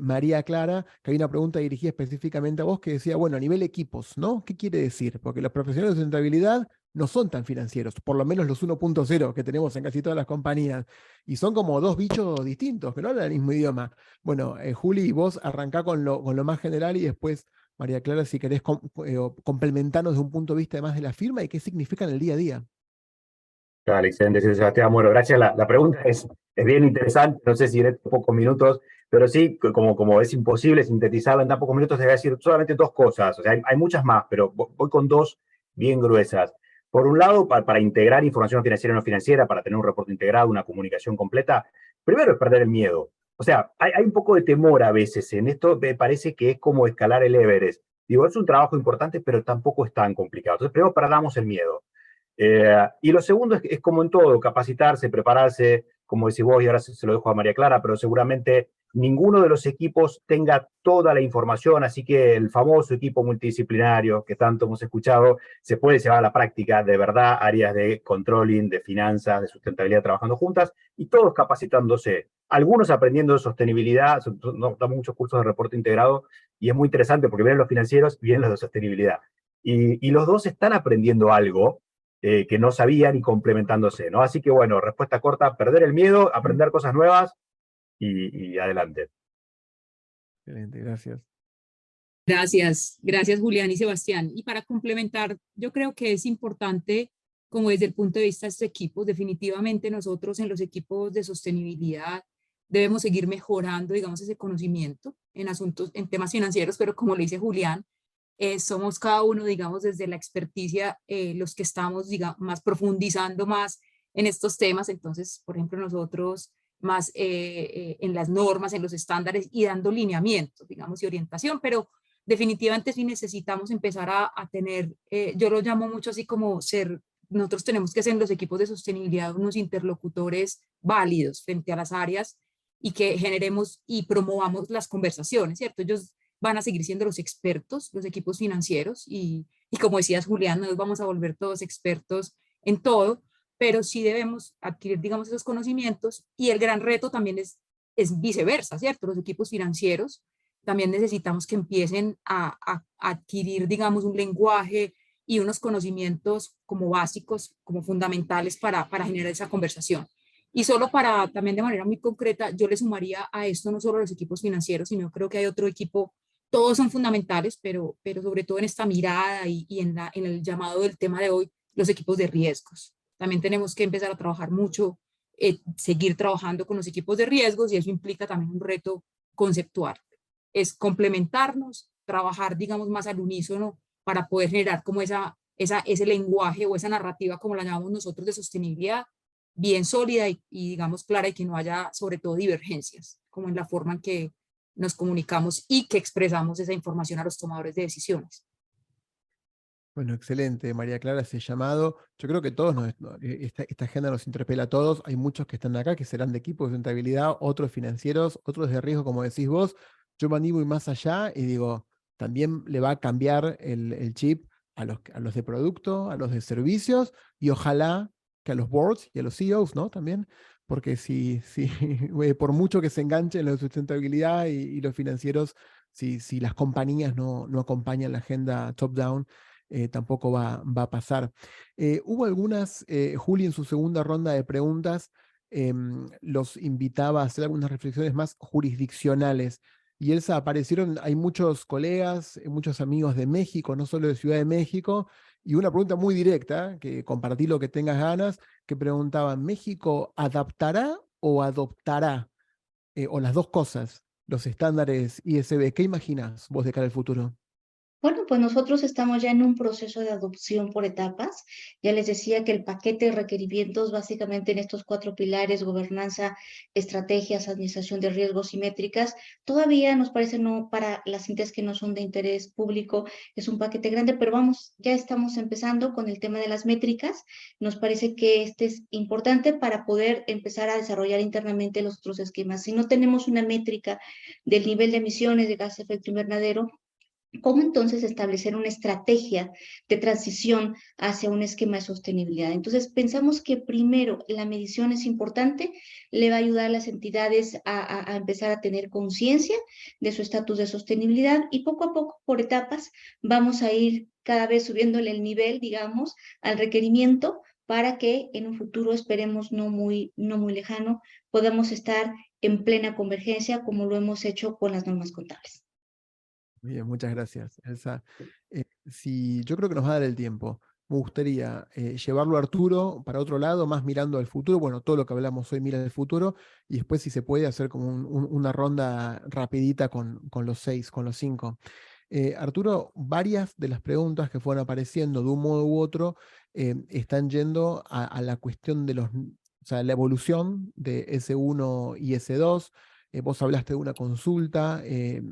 María Clara, que hay una pregunta dirigida específicamente a vos que decía, bueno, a nivel equipos, ¿no? ¿Qué quiere decir? Porque los profesionales de sustentabilidad no son tan financieros, por lo menos los 1.0 que tenemos en casi todas las compañías, y son como dos bichos distintos, que no hablan el mismo idioma. Bueno, Juli, vos arrancá con lo más general y después, María Clara, si querés complementarnos desde un punto de vista además de la firma y qué significa en el día a día. Claro, excelente, sí, Sebastián. Bueno, gracias. La pregunta es bien interesante, no sé si en estos pocos minutos, pero sí, como es imposible sintetizarla en tan pocos minutos, te voy a decir solamente dos cosas. O sea, hay muchas más, pero voy con dos bien gruesas. Por un lado, para integrar información financiera y no financiera, para tener un reporte integrado, una comunicación completa, primero es perder el miedo. O sea, hay un poco de temor a veces en esto, me parece que es como escalar el Everest. Digo, es un trabajo importante, pero tampoco es tan complicado. Entonces, primero perdamos el miedo. Y lo segundo es como en todo, capacitarse, prepararse, como decís vos, y ahora se lo dejo a María Clara, pero seguramente ninguno de los equipos tenga toda la información, así que el famoso equipo multidisciplinario que tanto hemos escuchado se puede llevar a la práctica, de verdad, áreas de controlling, de finanzas, de sustentabilidad trabajando juntas y todos capacitándose, algunos aprendiendo de sostenibilidad, damos muchos cursos de reporte integrado y es muy interesante porque vienen los financieros y vienen los de sostenibilidad. Y los dos están aprendiendo algo que no sabían y complementándose, ¿no? Así que bueno, respuesta corta, perder el miedo, aprender cosas nuevas y adelante. Excelente, gracias. Gracias Julián y Sebastián. Y para complementar, yo creo que es importante, como desde el punto de vista de estos equipos, definitivamente nosotros en los equipos de sostenibilidad debemos seguir mejorando, digamos, ese conocimiento en asuntos, en temas financieros, pero como le dice Julián, somos cada uno, digamos, desde la experticia, los que estamos, digamos, más profundizando más en estos temas. Entonces, por ejemplo, nosotros más en las normas, en los estándares y dando lineamientos, digamos, y orientación, pero definitivamente sí necesitamos empezar a tener, yo lo llamo mucho así como nosotros tenemos que ser en los equipos de sostenibilidad unos interlocutores válidos frente a las áreas y que generemos y promovamos las conversaciones, ¿cierto? Ellos van a seguir siendo los expertos, los equipos financieros, y como decías, Julián, no nos vamos a volver todos expertos en todo, pero sí debemos adquirir, digamos, esos conocimientos, y el gran reto también es viceversa, ¿cierto? Los equipos financieros también necesitamos que empiecen a adquirir, digamos, un lenguaje y unos conocimientos como básicos, como fundamentales para generar esa conversación. Y solo para, también de manera muy concreta, yo le sumaría a esto no solo los equipos financieros, sino creo que hay otro equipo, todos son fundamentales, pero sobre todo en esta mirada y en el llamado del tema de hoy, los equipos de riesgos. También tenemos que empezar a trabajar mucho, seguir trabajando con los equipos de riesgos, y eso implica también un reto conceptual. Es complementarnos, trabajar, digamos, más al unísono para poder generar como ese lenguaje o esa narrativa, como la llamamos nosotros, de sostenibilidad, bien sólida y digamos clara, y que no haya sobre todo divergencias, como en la forma en que nos comunicamos y que expresamos esa información a los tomadores de decisiones. Bueno, excelente, María Clara, ese llamado. Yo creo que todos esta agenda nos interpela a todos. Hay muchos que están acá que serán de equipos de sustentabilidad, otros financieros, otros de riesgo, como decís vos. Yo me animo más allá y digo, también le va a cambiar el chip a los de producto, a los de servicios, y ojalá que a los boards y a los CEOs, ¿no? También, porque si por mucho que se enganchen la sustentabilidad y los financieros, si las compañías no acompañan la agenda top-down, tampoco va a pasar. Hubo algunas, Juli en su segunda ronda de preguntas los invitaba a hacer algunas reflexiones más jurisdiccionales. Y Elsa, aparecieron, hay muchos colegas, muchos amigos de México, no solo de Ciudad de México, Y una pregunta muy directa, que compartí lo que tengas ganas, que preguntaba, ¿México adaptará o adoptará, o las dos cosas, los estándares ISB? ¿Qué imaginás vos de cara al futuro? Bueno, pues nosotros estamos ya en un proceso de adopción por etapas. Ya les decía que el paquete de requerimientos, básicamente en estos 4 pilares, gobernanza, estrategias, administración de riesgos y métricas, todavía nos parece no para las entes que no son de interés público, es un paquete grande, pero vamos, ya estamos empezando con el tema de las métricas. Nos parece que este es importante para poder empezar a desarrollar internamente los otros esquemas. Si no tenemos una métrica del nivel de emisiones de gas de efecto invernadero, ¿cómo entonces establecer una estrategia de transición hacia un esquema de sostenibilidad? Entonces, pensamos que primero la medición es importante, le va a ayudar a las entidades a empezar a tener conciencia de su estatus de sostenibilidad y poco a poco, por etapas, vamos a ir cada vez subiéndole el nivel, digamos, al requerimiento para que en un futuro, esperemos no muy lejano, podamos estar en plena convergencia como lo hemos hecho con las normas contables. Bien, muchas gracias, Elsa. Si yo creo que nos va a dar el tiempo. Me gustaría llevarlo a Arturo para otro lado, más mirando al futuro. Bueno, todo lo que hablamos hoy mira al futuro, y después, si se puede, hacer como una ronda rapidita con los 6, con los 5. Arturo, varias de las preguntas que fueron apareciendo de un modo u otro están yendo a la cuestión de o sea, la evolución de S1 y S2. Vos hablaste de una consulta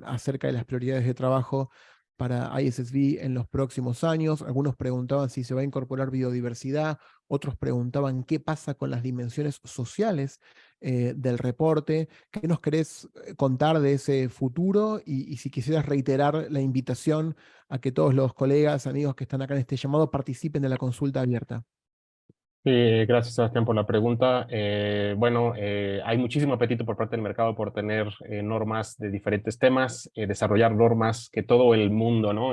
acerca de las prioridades de trabajo para ISSB en los próximos años. Algunos preguntaban si se va a incorporar biodiversidad, otros preguntaban qué pasa con las dimensiones sociales del reporte. ¿Qué nos querés contar de ese futuro? Y si quisieras reiterar la invitación a que todos los colegas, amigos que están acá en este llamado participen de la consulta abierta. Gracias, Sebastián, por la pregunta. Hay muchísimo apetito por parte del mercado por tener normas de diferentes temas, desarrollar normas que todo el mundo, ¿no?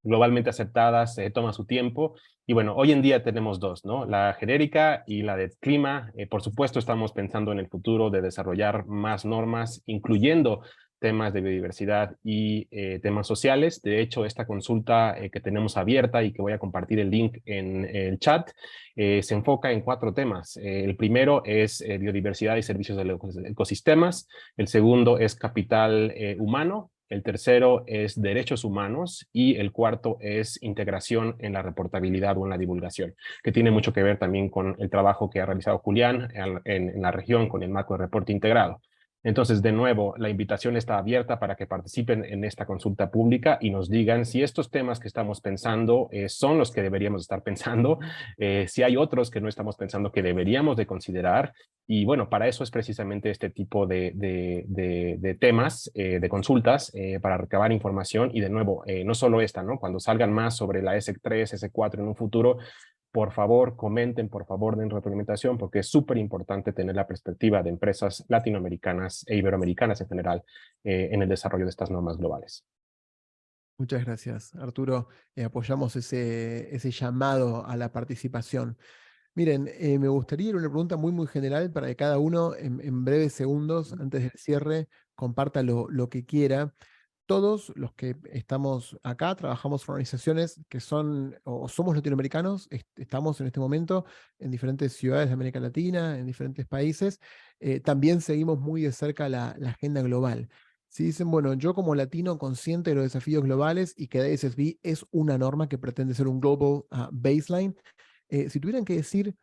Globalmente aceptadas, toma su tiempo. Y bueno, hoy en día tenemos dos, ¿no? La genérica y la de clima. Por supuesto, estamos pensando en el futuro de desarrollar más normas, incluyendo temas de biodiversidad y temas sociales. De hecho, esta consulta que tenemos abierta y que voy a compartir el link en el chat, se enfoca en 4 temas. El primero es biodiversidad y servicios de los ecosistemas. El segundo es capital humano. El tercero es derechos humanos y el cuarto es integración en la reportabilidad o en la divulgación, que tiene mucho que ver también con el trabajo que ha realizado Julián en la región con el marco de reporte integrado. Entonces, de nuevo, la invitación está abierta para que participen en esta consulta pública y nos digan si estos temas que estamos pensando son los que deberíamos estar pensando, si hay otros que no estamos pensando que deberíamos de considerar. Y bueno, para eso es precisamente este tipo de temas, de consultas, para recabar información. Y de nuevo, no solo esta, ¿no? Cuando salgan más sobre la S3, S4 en un futuro, por favor, comenten, por favor, den retroalimentación, porque es súper importante tener la perspectiva de empresas latinoamericanas e iberoamericanas en general en el desarrollo de estas normas globales. Muchas gracias, Arturo. Apoyamos ese llamado a la participación. Miren, me gustaría ir a una pregunta muy general para que cada uno en breves segundos, antes del cierre, comparta lo que quiera. Todos los que estamos acá trabajamos en organizaciones que son o somos latinoamericanos, estamos en este momento en diferentes ciudades de América Latina, en diferentes países. También seguimos muy de cerca la agenda global. Si dicen, bueno, yo como latino consciente de los desafíos globales y que DSSB es una norma que pretende ser un global baseline, si tuvieran que decir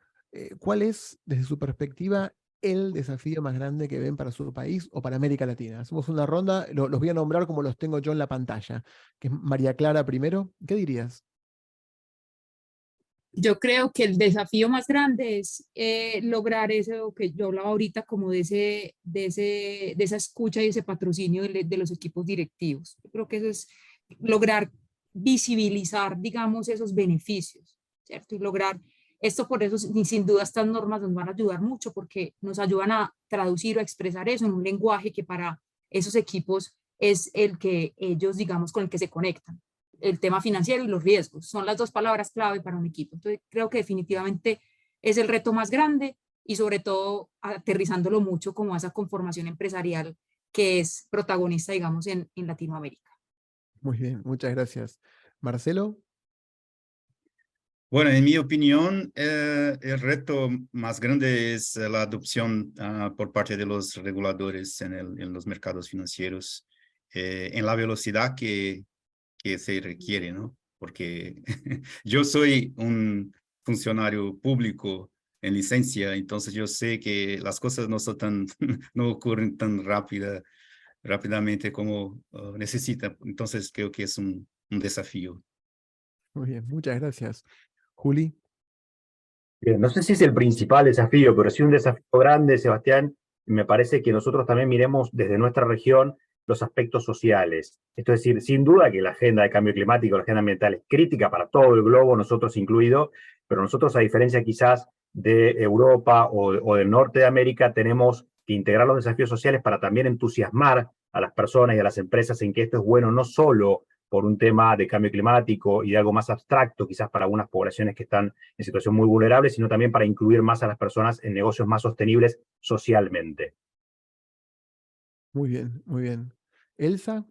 cuál es, desde su perspectiva, el desafío más grande que ven para su país o para América Latina. Hacemos una ronda, los voy a nombrar como los tengo yo en la pantalla, que es María Clara primero. ¿Qué dirías? Yo creo que el desafío más grande es lograr eso que yo hablaba ahorita, como de esa escucha y ese patrocinio de los equipos directivos. Yo creo que eso es lograr visibilizar, digamos, esos beneficios, ¿cierto? Y lograr esto, por eso, sin duda, estas normas nos van a ayudar mucho porque nos ayudan a traducir o a expresar eso en un lenguaje que para esos equipos es el que ellos, digamos, con el que se conectan. El tema financiero y los riesgos son las 2 palabras clave para un equipo. Entonces, creo que definitivamente es el reto más grande y sobre todo aterrizándolo mucho como a esa conformación empresarial que es protagonista, digamos, en Latinoamérica. Muy bien, muchas gracias. Marcelo. Bueno, en mi opinión, el reto más grande es la adopción por parte de los reguladores en los mercados financieros, en la velocidad que se requiere, ¿no? Porque yo soy un funcionario público en licencia, entonces yo sé que las cosas no son tan, no ocurren tan rápidamente como necesita. Entonces creo que es un desafío. Muy bien, muchas gracias. Juli. Bien, no sé si es el principal desafío, pero sí un desafío grande, Sebastián. Me parece que nosotros también miremos desde nuestra región los aspectos sociales. Esto es decir, sin duda que la agenda de cambio climático, la agenda ambiental es crítica para todo el globo, nosotros incluido, pero nosotros, a diferencia quizás de Europa o del norte de América, tenemos que integrar los desafíos sociales para también entusiasmar a las personas y a las empresas en que esto es bueno no solo por un tema de cambio climático y de algo más abstracto, quizás para algunas poblaciones que están en situación muy vulnerable, sino también para incluir más a las personas en negocios más sostenibles socialmente. Muy bien, muy bien. Elsa.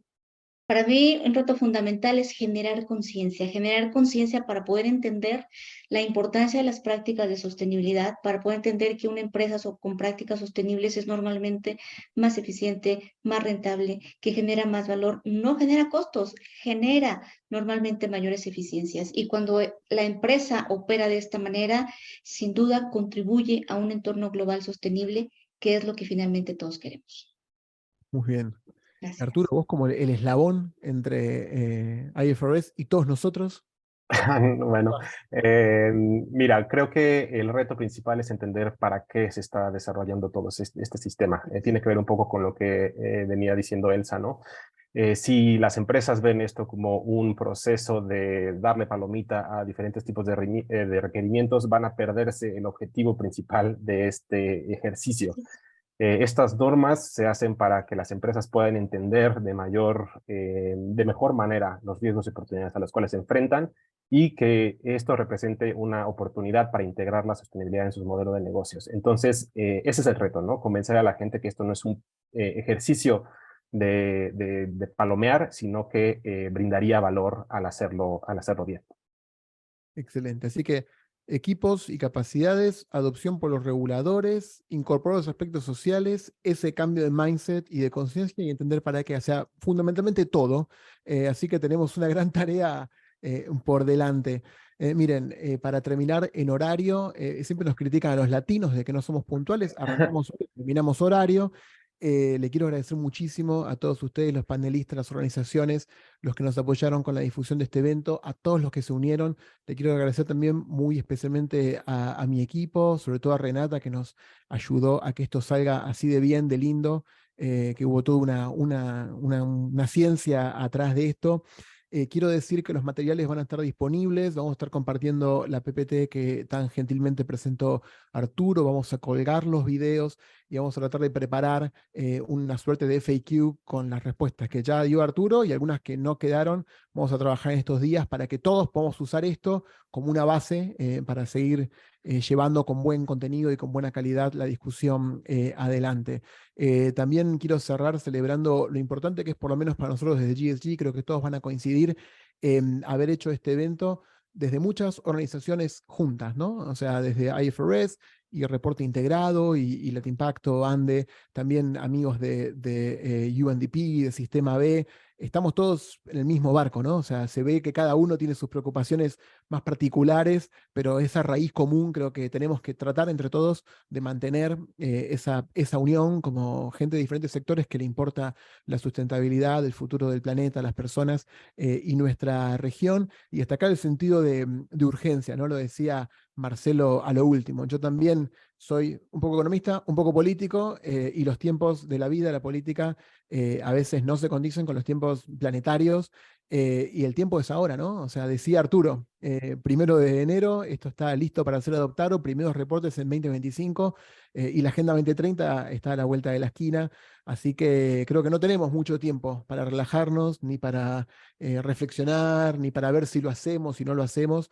Para mí, un reto fundamental es generar conciencia para poder entender la importancia de las prácticas de sostenibilidad, para poder entender que una empresa con prácticas sostenibles es normalmente más eficiente, más rentable, que genera más valor, no genera costos, genera normalmente mayores eficiencias. Y cuando la empresa opera de esta manera, sin duda contribuye a un entorno global sostenible, que es lo que finalmente todos queremos. Muy bien. Gracias. Arturo, vos como el eslabón entre IFRS y todos nosotros. Bueno, mira, creo que el reto principal es entender para qué se está desarrollando todo este sistema. Tiene que ver un poco con lo que venía diciendo Elsa, ¿no? Si las empresas ven esto como un proceso de darle palomita a diferentes tipos de requerimientos, van a perderse el objetivo principal de este ejercicio. Estas normas se hacen para que las empresas puedan entender de mejor manera los riesgos y oportunidades a las cuales se enfrentan y que esto represente una oportunidad para integrar la sostenibilidad en sus modelos de negocios. Entonces, ese es el reto, ¿no? Convencer a la gente que esto no es un ejercicio de palomear, sino que brindaría valor al hacerlo bien. Excelente. Así que equipos y capacidades, adopción por los reguladores, incorporar los aspectos sociales, ese cambio de mindset y de conciencia y entender para qué, o sea, fundamentalmente todo. Así que tenemos una gran tarea por delante. Miren, para terminar en horario, siempre nos critican a los latinos de que no somos puntuales, arrancamos, terminamos horario. Le quiero agradecer muchísimo a todos ustedes, los panelistas, las organizaciones, los que nos apoyaron con la difusión de este evento, a todos los que se unieron. Le quiero agradecer también muy especialmente a mi equipo, sobre todo a Renata, que nos ayudó a que esto salga así de bien, de lindo, que hubo toda una ciencia atrás de esto. Quiero decir que los materiales van a estar disponibles, vamos a estar compartiendo la PPT que tan gentilmente presentó Arturo, vamos a colgar los videos y vamos a tratar de preparar una suerte de FAQ con las respuestas que ya dio Arturo y algunas que no quedaron. Vamos a trabajar en estos días para que todos podamos usar esto como una base para seguir llevando con buen contenido y con buena calidad la discusión adelante. También quiero cerrar celebrando lo importante que es, por lo menos para nosotros desde GSG, creo que todos van a coincidir en haber hecho este evento desde muchas organizaciones juntas, ¿no? O sea, desde IFRS y Reporte Integrado y Latimpacto, ANDE, también amigos de UNDP, de Sistema B, estamos todos en el mismo barco, ¿no? O sea, se ve que cada uno tiene sus preocupaciones más particulares, pero esa raíz común creo que tenemos que tratar entre todos de mantener esa unión como gente de diferentes sectores que le importa la sustentabilidad, el futuro del planeta, las personas y nuestra región, y destacar el sentido de urgencia, ¿no? Lo decía Marcelo a lo último. Yo también soy un poco economista, un poco político, y los tiempos de la vida, la política, a veces no se condicen con los tiempos planetarios, y el tiempo es ahora, ¿no? O sea, decía Arturo, 1 de enero, esto está listo para ser adoptado, primeros reportes en 2025, y la Agenda 2030 está a la vuelta de la esquina, así que creo que no tenemos mucho tiempo para relajarnos, ni para reflexionar, ni para ver si lo hacemos, si no lo hacemos.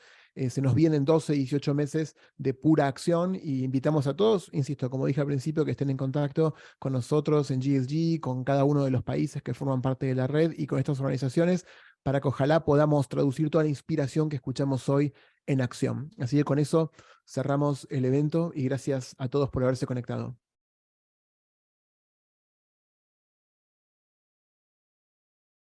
Se nos vienen 12, 18 meses de pura acción y invitamos a todos, insisto, como dije al principio, que estén en contacto con nosotros en GSG, con cada uno de los países que forman parte de la red y con estas organizaciones para que ojalá podamos traducir toda la inspiración que escuchamos hoy en acción. Así que con eso cerramos el evento y gracias a todos por haberse conectado.